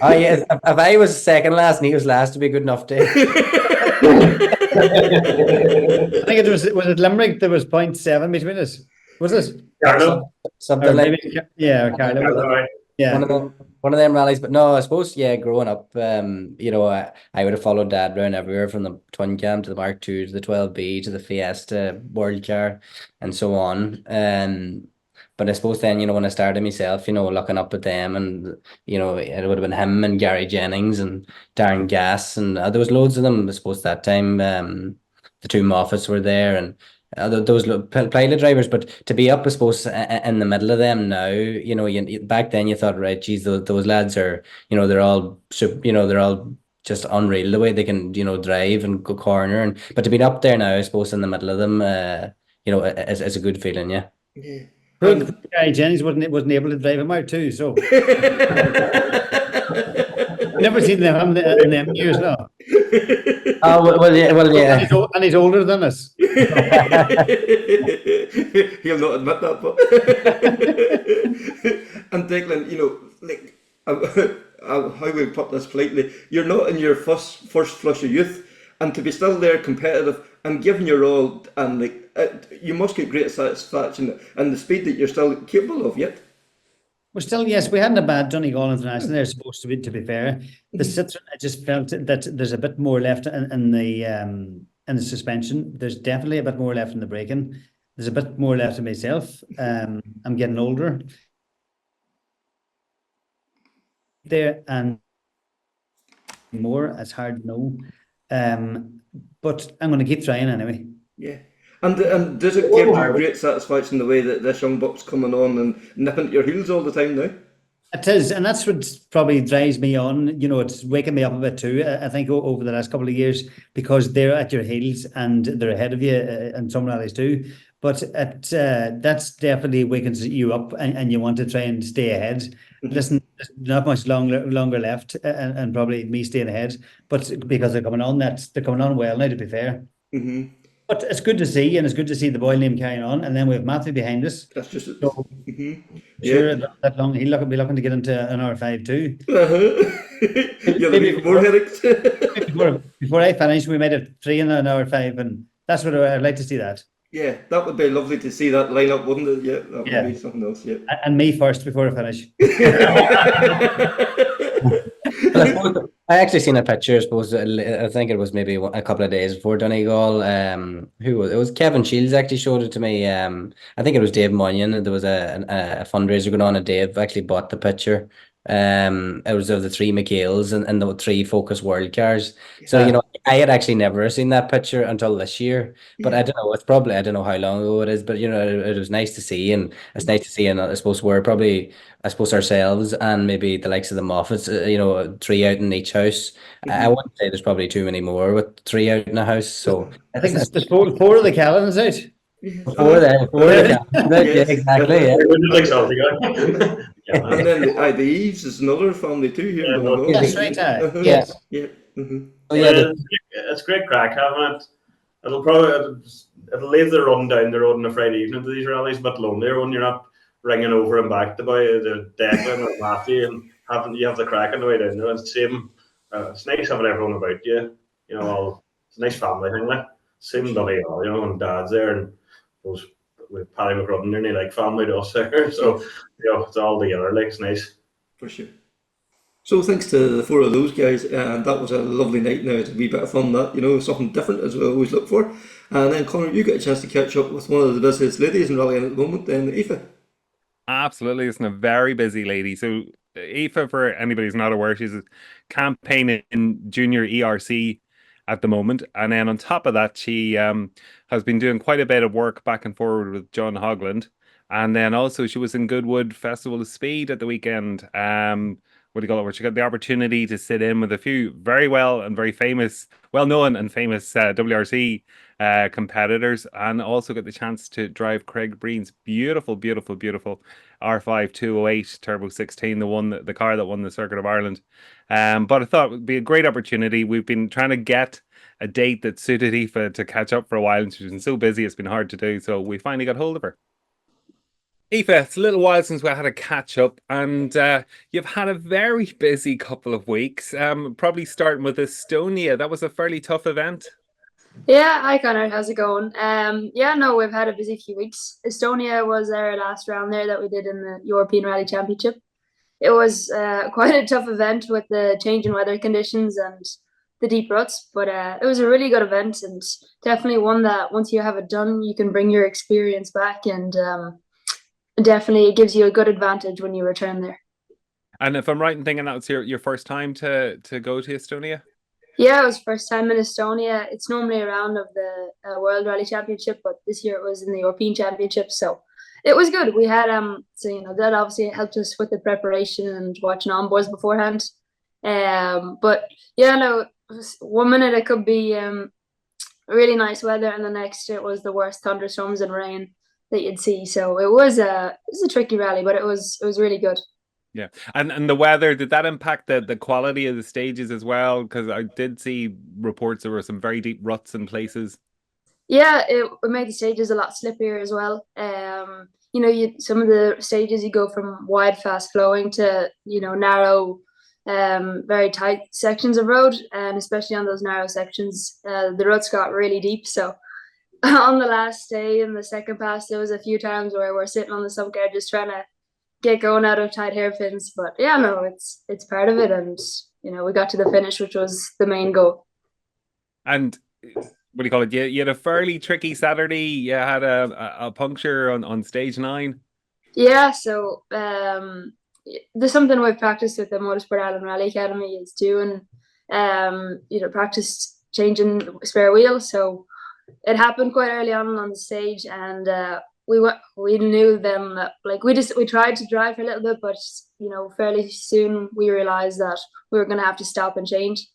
Oh yes, if I was second last and he was last, to be good enough to. I think was it Limerick? There was 0.7 between us. Was it? Carlo? Something like Carlo. Yeah. One of them rallies, but no, I suppose, yeah, growing up, I would have followed Dad around everywhere, from the Twin Cam to the Mark II to the 12B to the Fiesta World Car and so on. But I suppose then, when I started myself, looking up at them, and, it would have been him and Gary Jennings and Darren Gass, and there was loads of them, I suppose, that time. The two Moffats were there, and those pilot drivers, but to be up, I suppose, in the middle of them now, back then you thought, right, geez, those lads are, they're all just unreal the way they can, drive and go corner, but to be up there now, I suppose, in the middle of them, is a good feeling, yeah. Yeah. Gary Jennings wasn't able to drive him out too, so. Never seen them in them years now. Oh, well, yeah. And he's older than us. He'll not admit that, but and Declan, you know, like how we put this politely, you're not in your first flush of youth, and to be still there competitive and giving your all, and you must get great satisfaction and the speed that you're still capable of yet. Well, still, yes, we hadn't a bad Donegal International there, supposed to be fair. The Citroen, I just felt that there's a bit more left in the suspension. There's definitely a bit more left in the braking. There's a bit more left in myself. I'm getting older. There and more, it's hard to know. But I'm going to keep trying anyway. Yeah. And does it give you great satisfaction the way that this young buck's coming on and nipping at your heels all the time now? It is, and that's what probably drives me on. You know, it's waking me up a bit too, I think, over the last couple of years, because they're at your heels and they're ahead of you, and some rallies too. But that's definitely wakens you up, and you want to try and stay ahead. Listen, there's not much longer left, and probably me staying ahead. But because they're coming on well now, to be fair. But it's good to see, and it's good to see the Boyle name carrying on, and then we have Matthew behind us. That's just it. So, sure, that long he'll be looking to get into an R5 too. You'll have more headaches. before I finish, we made it 3 in an R5, and that's what I'd like to see that. Yeah, that would be lovely to see that line up, wouldn't it? Yeah, that would be something else. Yeah, and me first before I finish. Well, I actually seen a picture. I suppose I think it was maybe a couple of days before Donegal. It was Kevin Shields actually showed it to me. I think it was Dave Munyon. There was a fundraiser going on, and Dave actually bought the picture. It was of the 3 McHales and the 3 Focus World cars. So you know, I had actually never seen that picture until this year. But I don't know. It's probably, I don't know how long ago it is. But you know, it was nice to see, and it's nice to see. And I suppose we're probably, I suppose, ourselves and maybe the likes of the Moffats. You know, 3 out in each house. I wouldn't say there's probably too many more with 3 out in a house. So I think there's 4 of the Callans out. Before the yeah, exactly. Yeah. And then the Eves is another family too here. Yeah, in Donegal. That's right. Yes. Yeah. So yeah, It's great crack having it. It'll leave the run down the road on a Friday evening to these rallies a bit lonelier when you're not ringing over and back to buy the Declan or Matthew and you have the crack on the way down there. It's the same. It's nice having everyone about you. You know, it's a nice family thing. Like same Donegal, you know, and Dad's there and those with Paddy McRudden, nearly like family to us there. So you know, it's all together. Like it's nice. For sure. So thanks to the 4 of those guys, and that was a lovely night. Now it's a wee bit of fun, that, you know, something different as we always look for. And then Conor, you get a chance to catch up with one of the busiest ladies in rallying at the moment, then Aoife. Absolutely, it's a very busy lady. So Aoife, for anybody who's not aware, she's campaigning in junior ERC at the moment, and then on top of that, she has been doing quite a bit of work back and forward with John Hogland, and then also she was in Goodwood Festival of Speed at the weekend. What do you call it? Where she got the opportunity to sit in with a few very well known and famous WRC competitors, and also get the chance to drive Craig Breen's beautiful R5 208 Turbo 16, the car that won the Circuit of Ireland. But I thought it would be a great opportunity. We've been trying to get a date that suited Aoife to catch up for a while, and she's been so busy it's been hard to do. So we finally got hold of her. Aoife, it's a little while since we had a catch up, and you've had a very busy couple of weeks. Probably starting with Estonia. That was a fairly tough event. Yeah, hi Connor, how's it going? Yeah, no, we've had a busy few weeks. Estonia was our last round there that we did in the European Rally Championship. It was quite a tough event with the change in weather conditions and the deep ruts, but it was a really good event, and definitely one that once you have it done, you can bring your experience back, and definitely it gives you a good advantage when you return there. And if I'm right in thinking that was your first time to go to Estonia? Yeah, it was first time in Estonia. It's normally a round of the World Rally Championship, but this year it was in the European Championship, so it was good. We had so you know, that obviously helped us with the preparation and watching onboards beforehand. But yeah, no, 1 minute it could be really nice weather, and the next it was the worst thunderstorms and rain that you'd see. So it was a tricky rally, but it was really good. Yeah, and the weather, did that impact the quality of the stages as well? Because I did see reports there were some very deep ruts in places. Yeah, it made the stages a lot slippier as well. Some of the stages you go from wide, fast flowing to narrow, very tight sections of road, and especially on those narrow sections, the ruts got really deep. So on the last day in the second pass, there was a few times where we're sitting on the sump guard just trying to get going out of tight hairpins. But yeah, no, it's part of it, and we got to the finish, which was the main goal. And what do you call it? You had a fairly tricky Saturday. You had a puncture on stage 9. Yeah, so there's something we've practiced with the Motorsport Ireland Rally Academy is doing, practice changing spare wheels. So it happened quite early on the stage, and we knew then that we tried to drive for a little bit, but fairly soon we realized that we were going to have to stop and change.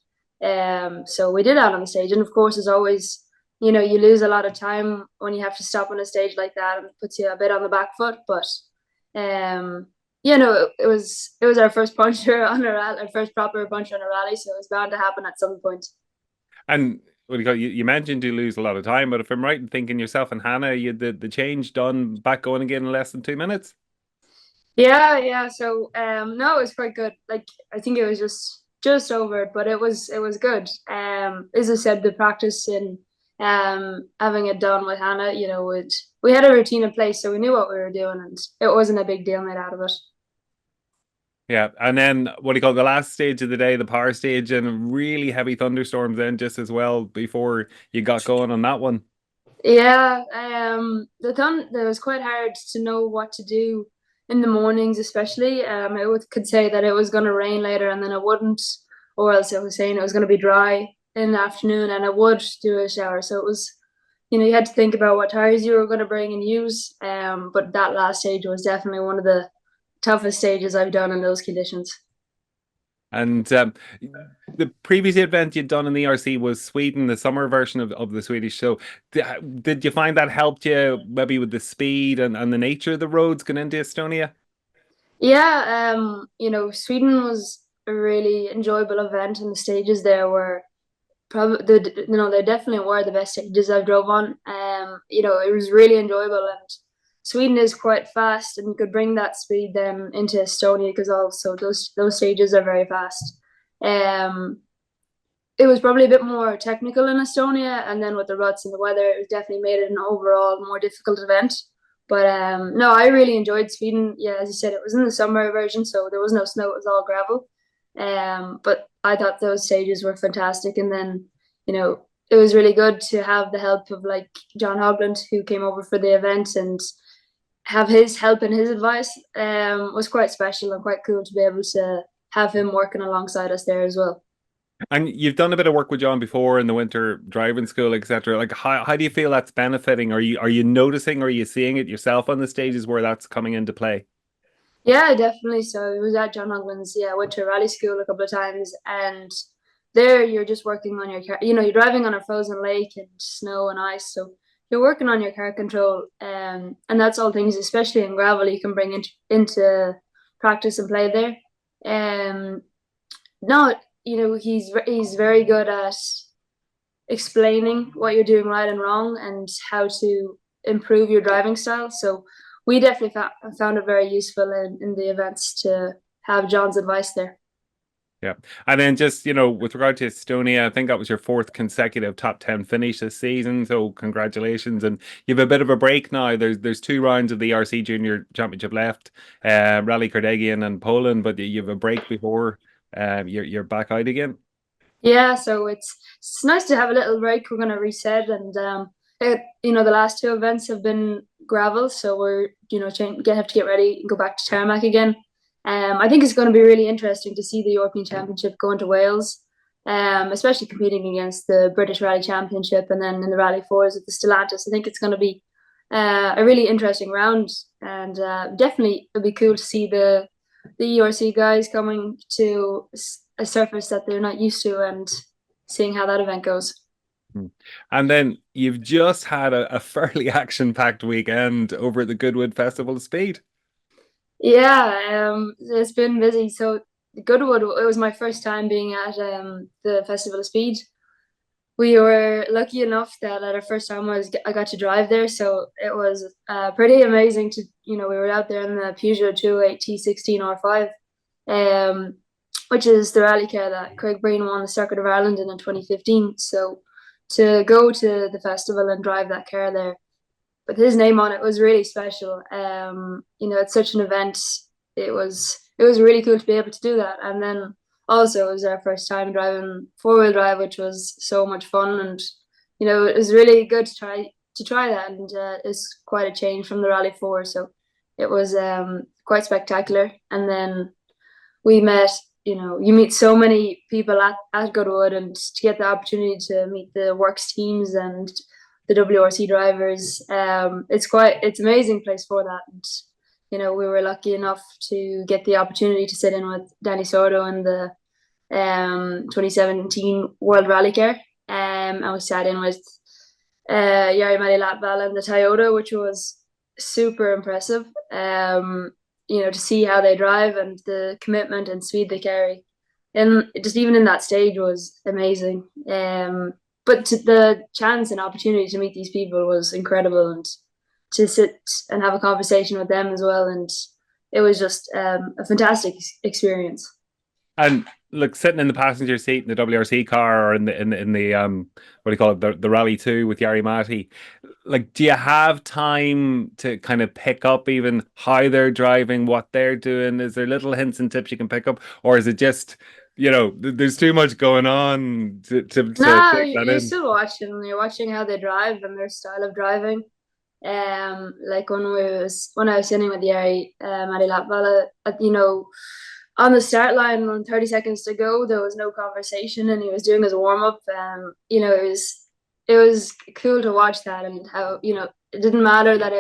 So we did that on the stage, and of course, as always, you lose a lot of time when you have to stop on a stage like that, and it puts you a bit on the back foot. But it was our first puncture on a rally, our first proper puncture on a rally, so it was bound to happen at some point. And what do you call it? You mentioned you lose a lot of time, but if I'm right in thinking, yourself and Hannah, you had the change done back going again in less than 2 minutes. Yeah. So no, it was quite good. Like, I think it was just over, but it was good. As I said, the practice and having it done with Hannah, we had a routine in place, so we knew what we were doing, and it wasn't a big deal made out of it. Yeah, and then what do you call it, the last stage of the day, the power stage, and really heavy thunderstorms then just as well before you got going on that one. Yeah, it was quite hard to know what to do in the mornings, especially. Could say that it was going to rain later, and then it wouldn't, or else it was saying it was going to be dry in the afternoon, and it would do a shower. So it was, you had to think about what tires you were going to bring and use. But that last stage was definitely one of the toughest stages I've done in those conditions. And the previous event you'd done in the ERC was Sweden, the summer version of the Swedish. So did you find that helped you maybe with the speed and the nature of the roads going into Estonia? Yeah, Sweden was a really enjoyable event, and the stages there were probably they definitely were the best stages I've drove on. It was really enjoyable, and Sweden is quite fast, and you could bring that speed then into Estonia because also those stages are very fast. It was probably a bit more technical in Estonia, and then with the ruts and the weather, it definitely made it an overall more difficult event. But no, I really enjoyed Sweden. Yeah, as you said, it was in the summer version, so there was no snow; it was all gravel. But I thought those stages were fantastic, and then it was really good to have the help of like John Hogland, who came over for the event, and have his help and his advice was quite special and quite cool to be able to have him working alongside us there as well. And you've done a bit of work with John before in the winter driving school, etc. Like, how do you feel that's benefiting? Are you noticing, or are you seeing it yourself on the stages where that's coming into play? Yeah, definitely. So it was at John Hogland's winter rally school a couple of times, and there you're just working on your car. You're driving on a frozen lake and snow and ice, so you're working on your car control, and that's all things, especially in gravel, you can bring into practice and play there. No, he's very good at explaining what you're doing right and wrong and how to improve your driving style. So we definitely found it very useful in the events to have John's advice there. Yeah. And then just, with regard to Estonia, I think that was your 4th consecutive top 10 finish this season. So congratulations. And you have a bit of a break now. There's 2 rounds of the ERC Junior Championship left, Rally Cardigan and Poland, but you have a break before you're back out again. Yeah, so it's nice to have a little break. We're going to reset, and the last 2 events have been gravel, so we're have to get ready and go back to tarmac again. I think it's going to be really interesting to see the European Championship go into Wales, especially competing against the British Rally Championship, and then in the Rally Fours at the Stellantis. I think it's going to be a really interesting round, and definitely it'll be cool to see the ERC guys coming to a surface that they're not used to and seeing how that event goes. And then you've just had a fairly action-packed weekend over at the Goodwood Festival of Speed. Yeah, it's been busy. So Goodwood, it was my first time being at the Festival of Speed. We were lucky enough that at our first time I got to drive there, so it was pretty amazing to we were out there in the Peugeot 208 T16 R5, which is the rally car that Craig Breen won the Circuit of Ireland in 2015. So to go to the festival and drive that car there with his name on it was really special. It's such an event. It was really cool to be able to do that, and then also it was our first time driving 4-wheel drive, which was so much fun, and it was really good to try that, and it's quite a change from the Rally 4, so it was quite spectacular. And then we met, you meet so many people at Goodwood, and to get the opportunity to meet the works teams and the WRC drivers, it's an amazing place for that. And we were lucky enough to get the opportunity to sit in with Danny Sordo in the 2017 World Rally Car, and we sat in with Jari-Matti Latvala in the Toyota, which was super impressive. To see how they drive and the commitment and speed they carry, and just even in that stage was amazing. But the chance and opportunity to meet these people was incredible, and to sit and have a conversation with them as well, and it was just a fantastic experience. And look, sitting in the passenger seat in the WRC car, or in the what do you call it, the Rally 2 with Jari-Matti, like, do you have time to kind of pick up even how they're driving, what they're doing? Is there little hints and tips you can pick up, or is it just there's too much going on to No, take that you're in? still watching. You're watching how they drive and their style of driving. Like when I was sitting with Eire, Matti Latvala, on the start line, on 30 seconds to go, there was no conversation, and he was doing his warm up. It was cool to watch that, and how it didn't matter that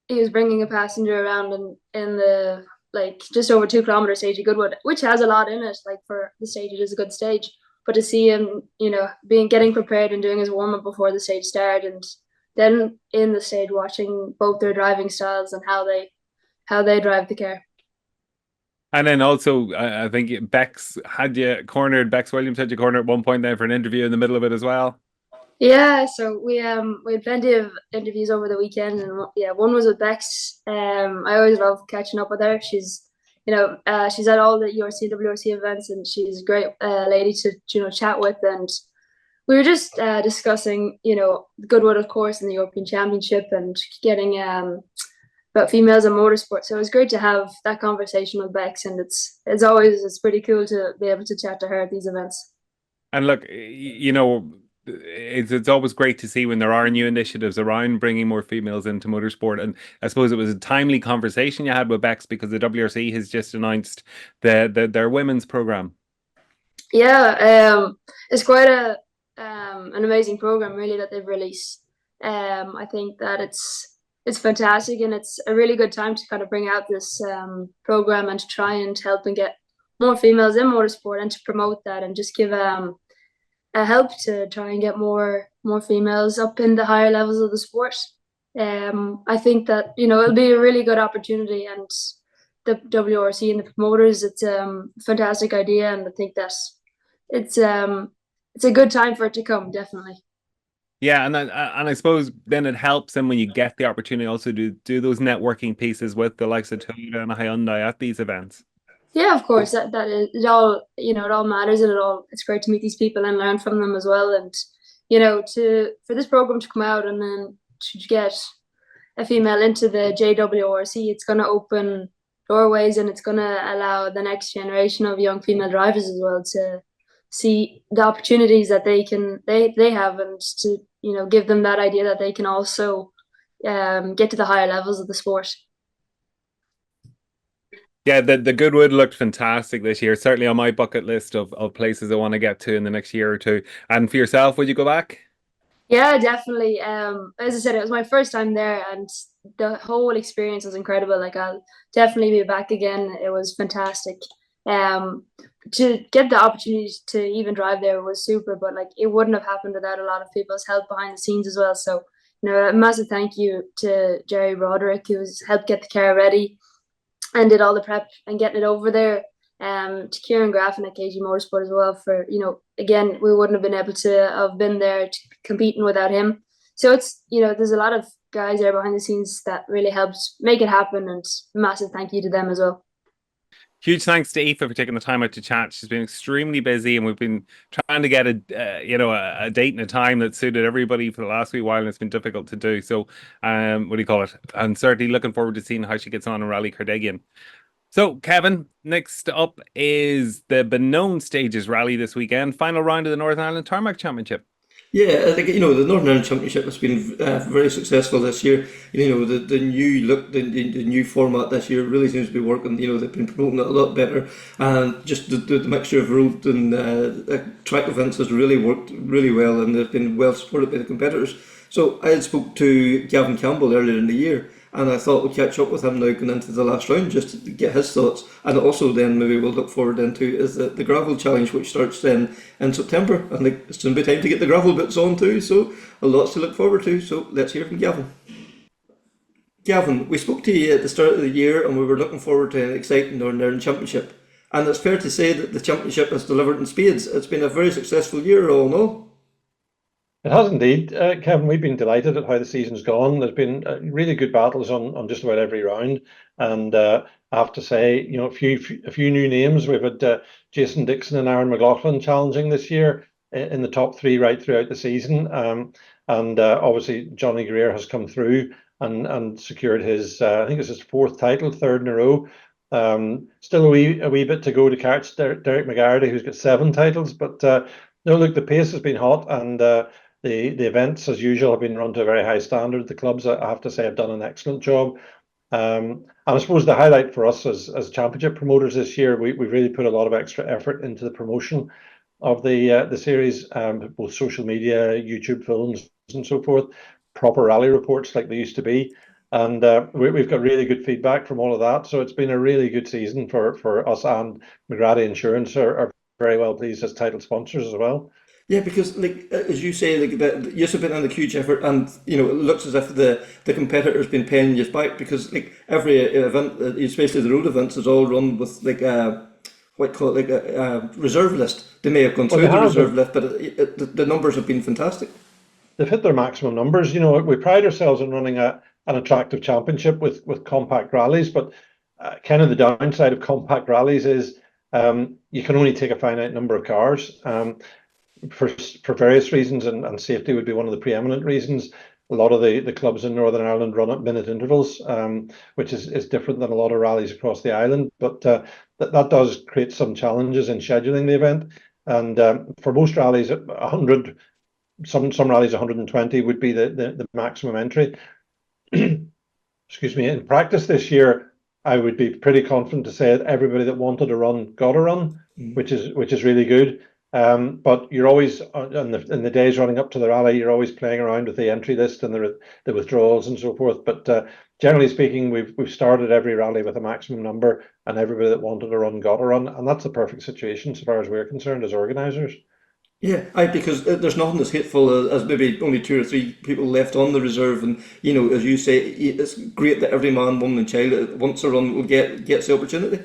he was bringing a passenger around in the like just over 2 kilometer stage of Goodwood, which has a lot in it. Like for the stage, it is a good stage. But to see him, getting prepared and doing his warm up before the stage started, and then in the stage watching both their driving styles and how they drive the car. And then also, I think Bex Williams had you cornered at one point there for an interview in the middle of it as well. Yeah, so we had plenty of interviews over the weekend, and one was with Bex. I always love catching up with her. She's she's at all the ERC WRC events, and she's a great lady to chat with. And we were just discussing Goodwood, of course, and the European Championship, and getting about females in motorsport. So it was great to have that conversation with Bex, and it's pretty cool to be able to chat to her at these events. And look, it's always great to see when there are new initiatives around bringing more females into motorsport. And I suppose it was a timely conversation you had with Bex, because the WRC has just announced their women's program. Yeah, it's quite an amazing program, really, that they've released. I think that it's fantastic, and it's a really good time to kind of bring out this program and to try and help and get more females in motorsport, and to promote that, and just give a help to try and get more females up in the higher levels of the sport. I think that it'll be a really good opportunity, and the WRC and the promoters, it's a fantastic idea, and I think that it's a good time for it to come, definitely. Yeah, and I suppose then it helps them when you get the opportunity also to do those networking pieces with the likes of Toyota and Hyundai at these events. Yeah, of course, that is, it all it all matters, and it's great to meet these people and learn from them as well. And for this program to come out, and then to get a female into the JWRC, it's going to open doorways, and it's going to allow the next generation of young female drivers as well to see the opportunities that they have, and to give them that idea that they can also get to the higher levels of the sport. Yeah, the Goodwood looked fantastic this year. Certainly on my bucket list of places I want to get to in the next year or two. And for yourself, would you go back? Yeah, definitely. As I said, it was my first time there, and the whole experience was incredible. Like, I'll definitely be back again. It was fantastic. To get the opportunity to even drive there was super, but like, it wouldn't have happened without a lot of people's help behind the scenes as well. So A massive thank you to Jerry Broderick, who's helped get the car ready and did all the prep and getting it over there. To Kieran Graffin at KG Motorsport as well for, again, we wouldn't have been able to have been there competing without him. So it's, there's a lot of guys there behind the scenes that really helped make it happen, and massive thank you to them as well. Huge thanks to Aoife for taking the time out to chat. She's been extremely busy, and we've been trying to get a date and a time that suited everybody for the last wee while, and it's been difficult to do. So, what do you call it? I'm certainly looking forward to seeing how she gets on in Rally Cardigan. So, Kevin, next up is the Benone Stages Rally this weekend. Final round of the Northern Ireland Tarmac Championship. Yeah, I think the Northern Ireland Championship has been very successful this year. The new look, the new format this year really seems to be working. They've been promoting it a lot better, and just the mixture of road and track events has really worked really well, and they've been well supported by the competitors. So I had spoke to Gavin Campbell earlier in the year, and I thought we'd catch up with him now going into the last round just to get his thoughts, and also then maybe we'll look forward into is the gravel challenge, which starts then in September. I think it's soon be time to get the gravel bits on too, so lots to look forward to. So let's hear from Gavin. Gavin, we spoke to you at the start of the year, and we were looking forward to an exciting Northern Ireland Championship, and it's fair to say that the championship has delivered in spades. It's been a very successful year all in all. It has indeed, Kevin. We've been delighted at how the season's gone. There's been really good battles on just about every round, and I have to say, a few new names. We've had Jason Dixon and Aaron McLaughlin challenging this year in the top three right throughout the season, and obviously Johnny Greer has come through and secured his I think it's his fourth title, third in a row. Still a wee bit to go to catch Derek McCafferty, who's got 7 titles, but no, look, the pace has been hot, and the events, as usual, have been run to a very high standard. The clubs, I have to say, have done an excellent job. And I suppose the highlight for us as championship promoters this year, we've really put a lot of extra effort into the promotion of the series, both social media, YouTube films, and so forth, proper rally reports like they used to be. And we've got really good feedback from all of that. So it's been a really good season for us, and McGrady Insurance are very well pleased as title sponsors as well. Yeah, because as you say, you've been in a huge effort, and it looks as if the competitor's been paying you back, because every event, especially the road events, is all run with a reserve list. They may have gone through the reserve list, but the numbers have been fantastic. They've hit their maximum numbers. We pride ourselves on running an attractive championship with compact rallies, but kind of the downside of compact rallies is you can only take a finite number of cars. For various reasons, and safety would be one of the preeminent reasons. A lot of the clubs in Northern Ireland run at minute intervals, which is different than a lot of rallies across the island, but that does create some challenges in scheduling the event. And for most rallies, 100, some rallies 120 would be the maximum entry. Excuse me. In practice this year, I would be pretty confident to say that everybody that wanted a run got a run, which is really good. But you're always in the days running up to the rally, you're always playing around with the entry list and the withdrawals and so forth. But generally speaking, we've started every rally with a maximum number, and everybody that wanted a run got a run, and that's a perfect situation so far as we're concerned as organisers. Yeah, because there's nothing as hateful as maybe only 2 or 3 people left on the reserve, and as you say, it's great that every man, woman, and child that wants a run will gets the opportunity.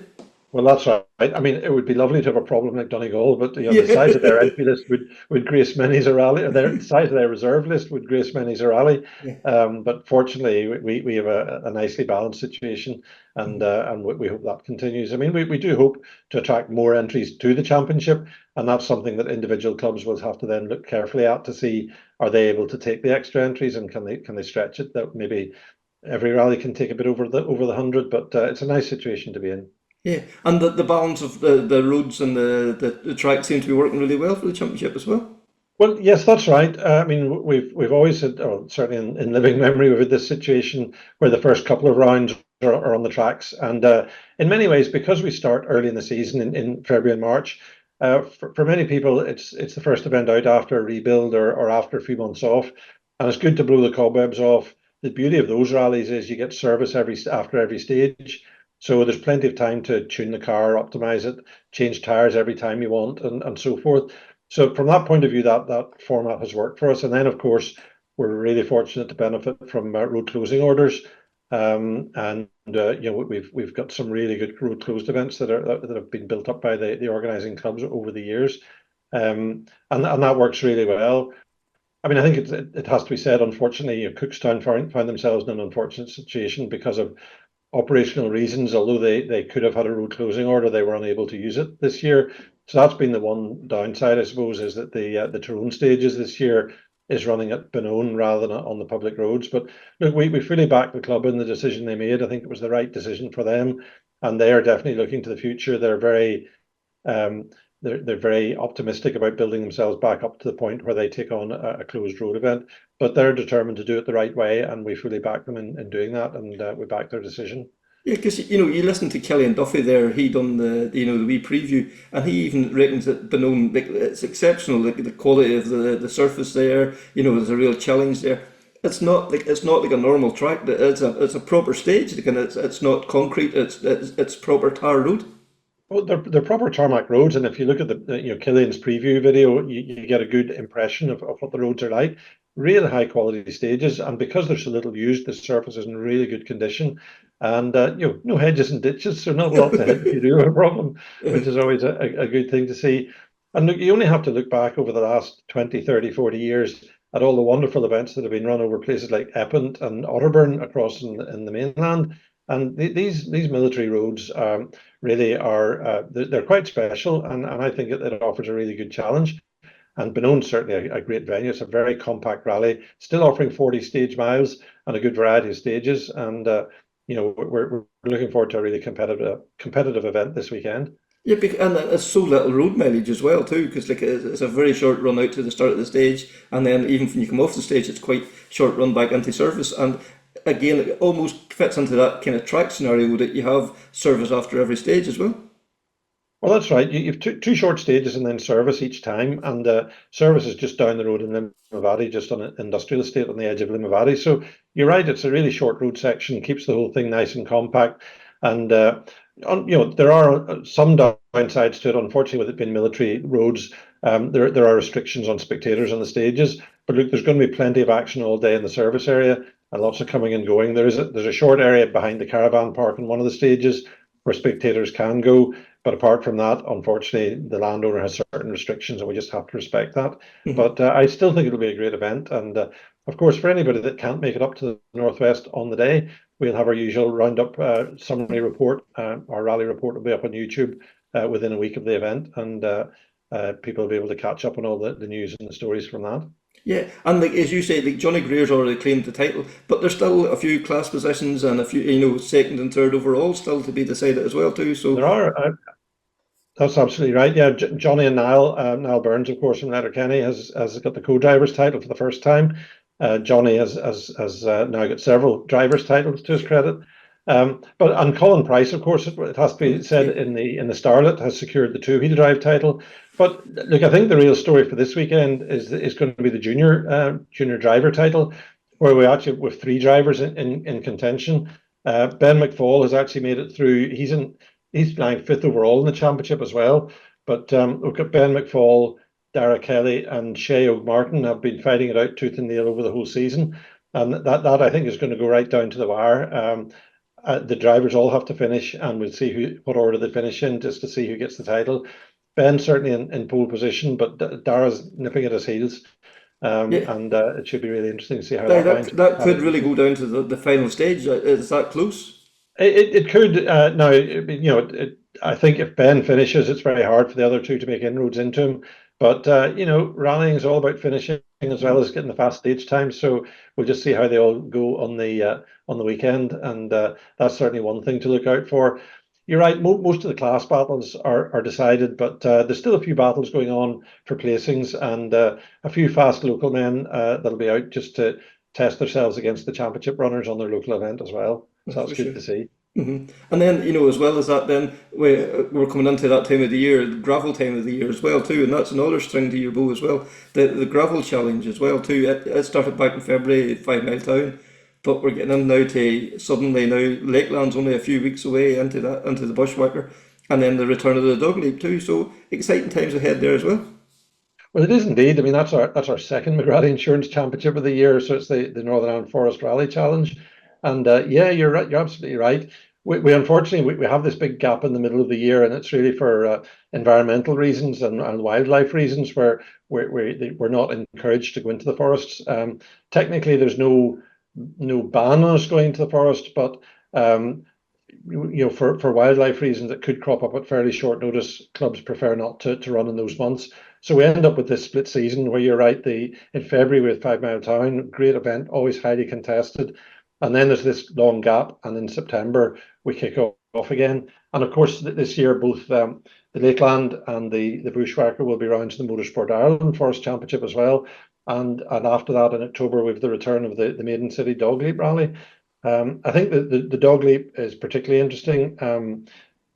Well, that's right. I mean, it would be lovely to have a problem like Donegal, but the size of their entry list would grace many's a rally. The size of their reserve list would grace many's a rally. But fortunately, we have a nicely balanced situation, and we hope that continues. I mean, we do hope to attract more entries to the championship, and that's something that individual clubs will have to then look carefully at to see, are they able to take the extra entries, and can they stretch it that maybe every rally can take a bit over the 100. But it's a nice situation to be in. Yeah, and the balance of the roads and the track seem to be working really well for the championship as well. Well, yes, that's right. I mean, we've always had, or certainly in living memory, we've had this situation where the first couple of rounds are on the tracks, and in many ways, because we start early in the season in February and March, for many people, it's the first event out after a rebuild or after a few months off, and it's good to blow the cobwebs off. The beauty of those rallies is you get service after every stage. So there's plenty of time to tune the car, optimize it, change tires every time you want, and so forth. So from that point of view, that format has worked for us. And then, of course, we're really fortunate to benefit from road closing orders. And we've got some really good road closed events that have been built up by the organising clubs over the years, and that works really well. I mean, I think it has to be said, unfortunately, Cookstown found themselves in an unfortunate situation because of operational reasons. Although they could have had a road closing order, they were unable to use it this year. So that's been the one downside, I suppose, is that the Tyrone Stages this year is running at Benone rather than on the public roads. But look, we fully back the club in the decision they made. I think it was the right decision for them, and they are definitely looking to the future. They're very they're very optimistic about building themselves back up to the point where they take on a closed road event, but they're determined to do it the right way, and we fully back them in doing that, and we back their decision. Yeah, because you listen to Kelly and Duffy there. He done the wee preview, and he even reckons that Benone, like, it's exceptional. Like the quality of the surface there, there's a real challenge there. It's not like a normal track. It's a proper stage. Like, and it's not concrete. It's proper tar road. Well, they're proper tarmac roads, and if you look at the Killian's preview video, you get a good impression of what the roads are like. Really high quality stages, and because they're so little used, the surface is in really good condition. And no hedges and ditches, so not a lot to hit if you do have a problem, which is always a good thing to see. And look, you only have to look back over the last 20, 30, 40 years at all the wonderful events that have been run over places like Eppant and Otterburn across in the mainland. And these military roads really are they're quite special, and I think it offers a really good challenge. And Benone's certainly a great venue. It's a very compact rally, still offering 40 stage miles and a good variety of stages. And we're looking forward to a really competitive event this weekend. Yeah, and it's so little road mileage as well too, because like it's a very short run out to the start of the stage, and then even when you come off the stage, it's quite short run back into service. And again, it almost fits into that kind of track scenario that you have service after every stage as well. Well, that's right. You've two short stages and then service each time, and service is just down the road in Limavady, just on an industrial estate on the edge of Limavady. So you're right; it's a really short road section, keeps the whole thing nice and compact. And there are some downsides to it. Unfortunately, with it being military roads, there are restrictions on spectators on the stages. But look, there's going to be plenty of action all day in the service area, and lots of coming and going. There's a short area behind the caravan park in one of the stages where spectators can go. But apart from that, unfortunately, the landowner has certain restrictions, and we just have to respect that. Mm-hmm. But I still think it'll be a great event. And of course, for anybody that can't make it up to the Northwest on the day, we'll have our usual roundup summary report. Our rally report will be up on YouTube within a week of the event, and people will be able to catch up on all the news and the stories from that. Yeah, and like as you say, like Johnny Greer's already claimed the title, but there's still a few class positions and a few, second and third overall still to be decided as well too. So there are. That's absolutely right. Yeah, Johnny and Niall Burns, of course, from Letterkenny, has got the co-driver's title for the first time. Johnny has now got several drivers' titles to his credit. But Colin Price, of course, it has to be said, in the Starlet, has secured the two-wheel drive title. But look, I think the real story for this weekend is going to be the junior driver title, where we actually with three drivers in contention. Ben McFall has actually made it through. He's lying fifth overall in the championship as well. But look at Ben McFall, Dara Kelly, and Shay O'Martin have been fighting it out tooth and nail over the whole season, and that I think is going to go right down to the wire. The drivers all have to finish, and we'll see what order they finish in, just to see who gets the title. Ben's certainly in pole position, but Dara's nipping at his heels. And it should be really interesting to see how that could really go down to the final stage. Is that close? It could. I think if Ben finishes, it's very hard for the other two to make inroads into him. But rallying is all about finishing as well as getting the fast stage time. So we'll just see how they all go on the weekend, and that's certainly one thing to look out for. You're right. Most of the class battles are decided, but there's still a few battles going on for placings, and a few fast local men that'll be out just to test themselves against the championship runners on their local event as well. So that's good to see. Mm-hmm. And then, as well as that, then we're coming into that time of the year, the gravel time of the year as well too, and that's another string to your bow as well. The gravel challenge as well too. It started back in February at 5 Mile Town, but we're getting in now to suddenly now Lakeland's only a few weeks away into the Bushwhacker, and then the return of the Dog Leap too. So exciting times ahead there as well. Well, it is indeed. I mean, that's our second McGrady Insurance Championship of the year. So it's the Northern Ireland Forest Rally Challenge. And yeah, you're right. You're absolutely right. We unfortunately we have this big gap in the middle of the year, and it's really for environmental reasons and wildlife reasons where we're not encouraged to go into the forests. Technically, there's no ban on us going into the forest, but for wildlife reasons, it could crop up at fairly short notice. Clubs prefer not to run in those months. So we end up with this split season where you're right, in February with 5 Mile Town, great event, always highly contested. And then there's this long gap, and in September we kick off again. And of course, this year, both the Lakeland and the Bushwhacker will be round to the Motorsport Ireland Forest Championship as well. And after that, in October, we have the return of the Maiden City Dog Leap Rally. I think the Dog Leap is particularly interesting.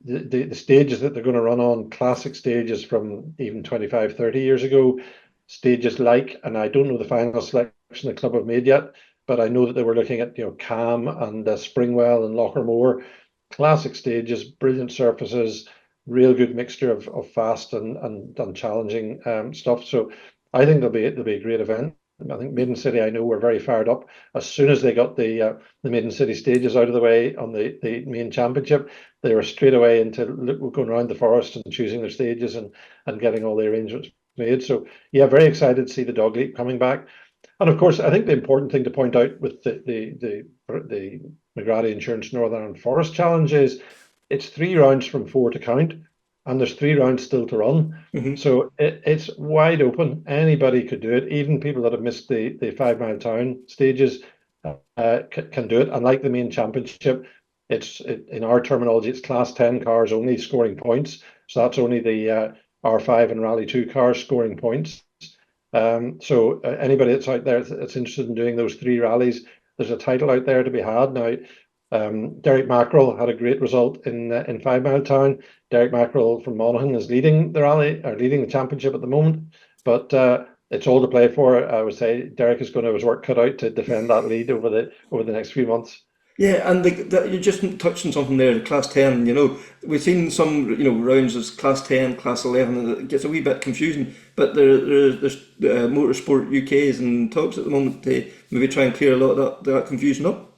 The stages that they're going to run on, classic stages from even 25, 30 years ago, stages like, and I don't know the final selection the club have made yet, but I know that they were looking at Cam and Springwell and Lochermore, classic stages, brilliant surfaces, real good mixture of fast and challenging stuff. So I think there'll be a great event. I think Maiden City, I know, were very fired up as soon as they got the Maiden City stages out of the way on the main championship. They were straight away into going around the forest and choosing their stages and getting all the arrangements made. So yeah, very excited to see the Dog Leap coming back. And of course, I think the important thing to point out with the McGrady Insurance Northern Ireland Forest Challenge is it's 3 rounds from 4 to count, and there's 3 rounds still to run. Mm-hmm. So it's wide open. Anybody could do it. Even people that have missed the 5 Mile Town stages can do it. And like the main championship, in our terminology, it's class 10 cars only scoring points. So that's only the R5 and Rally 2 cars scoring points. So anybody that's out there that's interested in doing those 3 rallies, there's a title out there to be had now. Derek Mackerel had a great result in 5 Mile Town. Derek Mackerel from Monaghan is leading the rally, or leading the championship at the moment, but it's all to play for. I would say Derek is going to have his work cut out to defend that lead over the next few months. Yeah, and you just touched on something there, class 10, we've seen some, rounds as class 10, class 11, and it gets a wee bit confusing, but there's Motorsport UK's in talks at the moment to maybe try and clear a lot of that confusion up.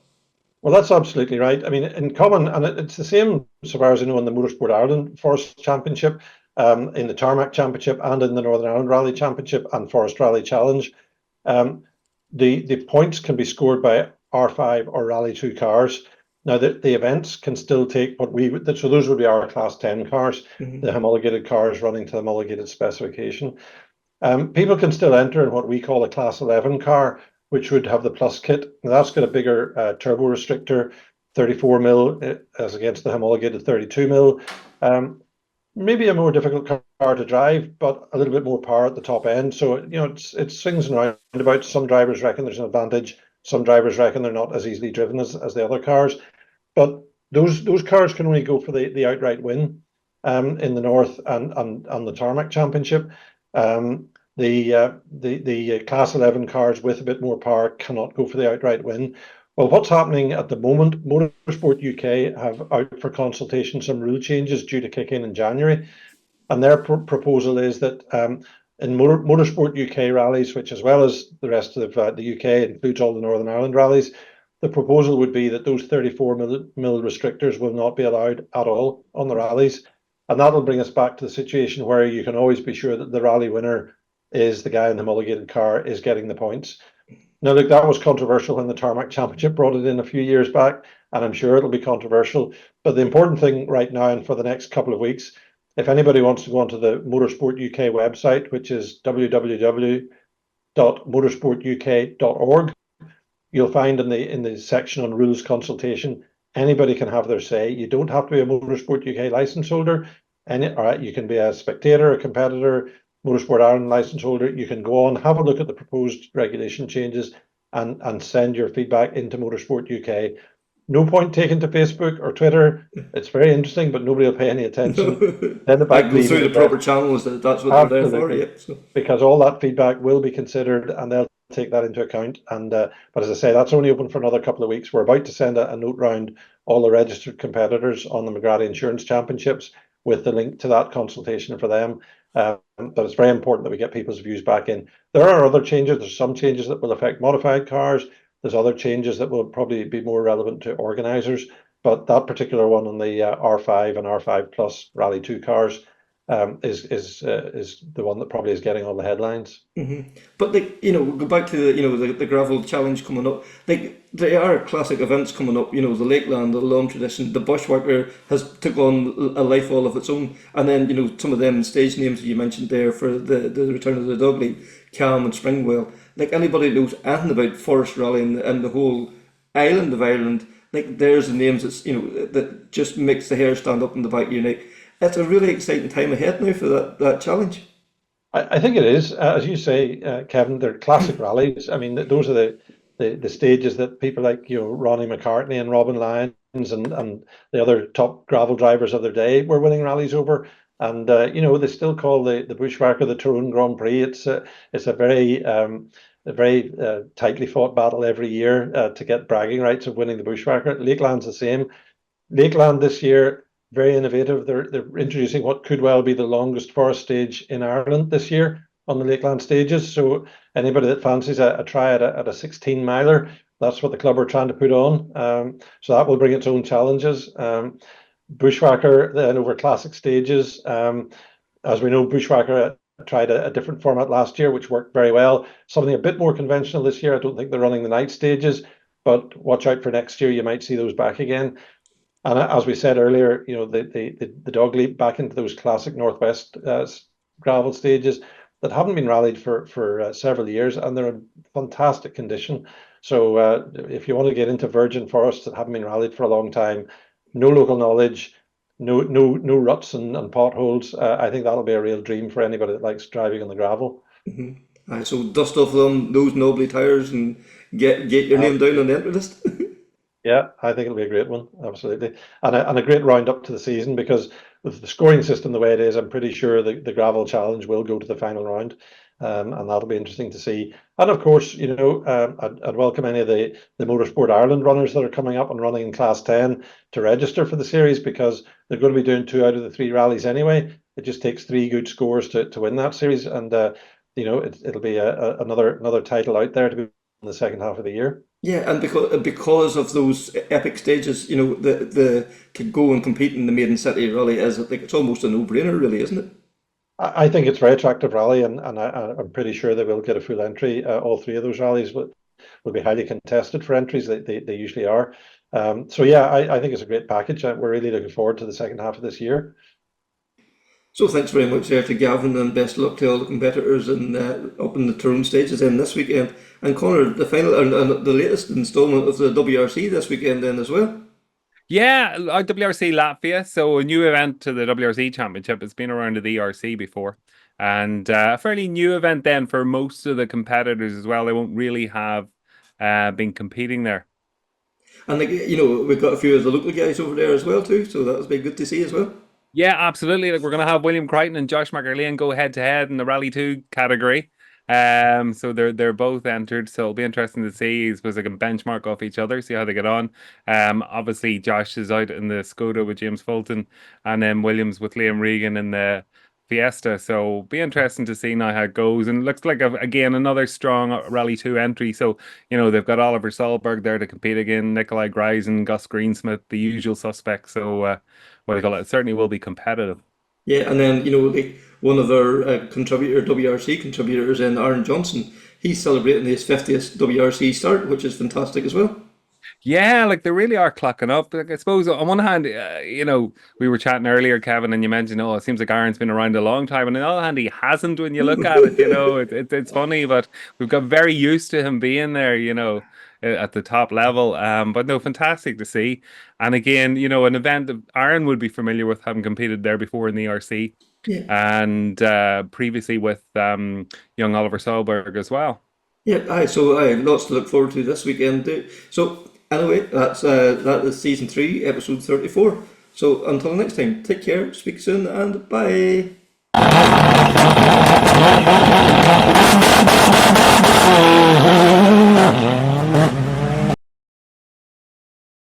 Well, that's absolutely right. I mean, in common, and it's the same so far as I know in the Motorsport Ireland Forest Championship, in the Tarmac Championship, and in the Northern Ireland Rally Championship and Forest Rally Challenge. The points can be scored by R5 or Rally 2 cars. Now, the events can still take so those would be our class 10 cars, Mm-hmm. the homologated cars running to the homologated specification. People can still enter in what we call a class 11 car, which would have the plus kit. Now, that's got a bigger turbo restrictor, 34 mil as against the homologated 32 mil. Maybe a more difficult car to drive, but a little bit more power at the top end. So it swings and roundabouts. Some drivers reckon there's an advantage. Some drivers reckon they're not as easily driven as the other cars. But those cars can only go for the outright win in the North and the Tarmac Championship. The class 11 cars with a bit more power cannot go for the outright win. Well, what's happening at the moment, Motorsport UK have out for consultation some rule changes due to kick in January. And their proposal is that in Motorsport UK rallies, which as well as the rest of the UK includes all the Northern Ireland rallies, the proposal would be that those 34 mil restrictors will not be allowed at all on the rallies. And that'll bring us back to the situation where you can always be sure that the rally winner is the guy in the homologated car is getting the points. Now, look, that was controversial when the Tarmac Championship brought it in a few years back, and I'm sure it'll be controversial. But the important thing right now and for the next couple of weeks, if anybody wants to go onto the Motorsport UK website, which is www.motorsportuk.org, you'll find in the section on rules consultation, anybody can have their say. You don't have to be a Motorsport UK license holder. You can be a spectator, a competitor, Motorsport Ireland license holder. You can go on, have a look at the proposed regulation changes and send your feedback into Motorsport UK. No point taking to Facebook or Twitter. It's very interesting, but nobody will pay any attention. Then go through the proper channels. That's what they're there for. Yeah, so. Because all that feedback will be considered, and they'll take that into account. And but as I say, that's only open for another couple of weeks. We're about to send a note round all the registered competitors on the McGrady Insurance Championships with the link to that consultation for them. but it's very important that we get people's views back in. There are other changes. There's some changes that will affect modified cars. There's other changes that will probably be more relevant to organisers, but that particular one on the R5 and R5 Plus Rally 2 cars is the one that probably is getting all the headlines. But go back to the gravel challenge coming up. There are classic events coming up. The Lakeland, the long tradition, the Bushwhacker has took on a life all of its own. And then some of them stage names that you mentioned there for the return of the Dog League, Cam and Springwell. Anybody that knows anything about Forest Rally and the whole island of Ireland, there's the names that just makes the hair stand up in the back of your neck. It's a really exciting time ahead now for that challenge. I think it is, as you say, Kevin. They're classic rallies. I mean, those are the stages that people like Ronnie McCartney and Robin Lyons and the other top gravel drivers of their day were winning rallies over. And they still call the Bushwhacker the Tyrone Grand Prix. It's a very tightly fought battle every year to get bragging rights of winning the Bushwhacker. Lakeland's the same. Lakeland this year, very innovative. They're introducing what could well be the longest forest stage in Ireland this year on the Lakeland stages. So anybody that fancies a try at a 16-miler, that's what the club are trying to put on. So that will bring its own challenges. Bushwhacker then over classic stages. As we know, Bushwhacker tried a different format last year, which worked very well. Something a bit more conventional this year. I don't think they're running the night stages, but watch out for next year. You might see those back again. And as we said earlier, the Dog Leap back into those classic Northwest gravel stages that haven't been rallied for several years, and they're in fantastic condition. So if you want to get into virgin forests that haven't been rallied for a long time, no local knowledge, no ruts and potholes, I think that'll be a real dream for anybody that likes driving on the gravel. So dust off those knobbly tires and get your name down on the entry list. Yeah, I think it'll be a great one, absolutely, and a great round up to the season, because with the scoring system the way it is, I'm pretty sure the gravel challenge will go to the final round, and that'll be interesting to see. And of course, I'd welcome any of the Motorsport Ireland runners that are coming up and running in Class 10 to register for the series, because they're going to be doing 2 out of the 3 rallies anyway. It just takes 3 good scores to win that series, and it'll be another title out there to be in the second half of the year. Yeah, and because of those epic stages, the to go and compete in the Maiden City Rally it's almost a no-brainer, really, isn't it? I think it's a very attractive rally, and I'm pretty sure they will get a full entry. All 3 of those rallies will be highly contested for entries. They usually are. So yeah, I think it's a great package. We're really looking forward to the second half of this year. So thanks very much there to Gavin, and best of luck to all the competitors and up in the Tyrone stages then this weekend. And Conor, the final and the latest instalment of the WRC this weekend then as well. Yeah, WRC Latvia, so a new event to the WRC Championship. It's been around the ERC before, and a fairly new event then for most of the competitors as well. They won't really have been competing there. And we've got a few of the local guys over there as well too, so that'll be good to see as well. Yeah, absolutely. We're going to have William Crichton and Josh McArlean go head to head in the Rally 2 category. So they're both entered, so it'll be interesting to see. I suppose they can benchmark off each other, see how they get on. Obviously Josh is out in the Skoda with James Fulton, and then Williams with Liam Regan in the Fiesta. So be interesting to see now how it goes. And it looks like again another strong Rally 2 entry. So they've got Oliver Solberg there to compete again, Nikolai Greisen, Gus Greensmith, the usual suspects. So it certainly will be competitive. Yeah, and then one of our WRC contributors, Aaron Johnson, he's celebrating his 50th WRC start, which is fantastic as well. Yeah, they really are clocking up. I suppose on one hand, we were chatting earlier, Kevin, and you mentioned, it seems like Aaron's been around a long time, and on the other hand, he hasn't when you look at it. It's funny, but we've got very used to him being there, at the top level. But no, fantastic to see. And again, an event that Aaron would be familiar with, having competed there before in the ERC, and previously with young Oliver Solberg as well. Yeah, so lots to look forward to this weekend too. So anyway, that is season 3, episode 34. So until next time, take care, speak soon, and bye.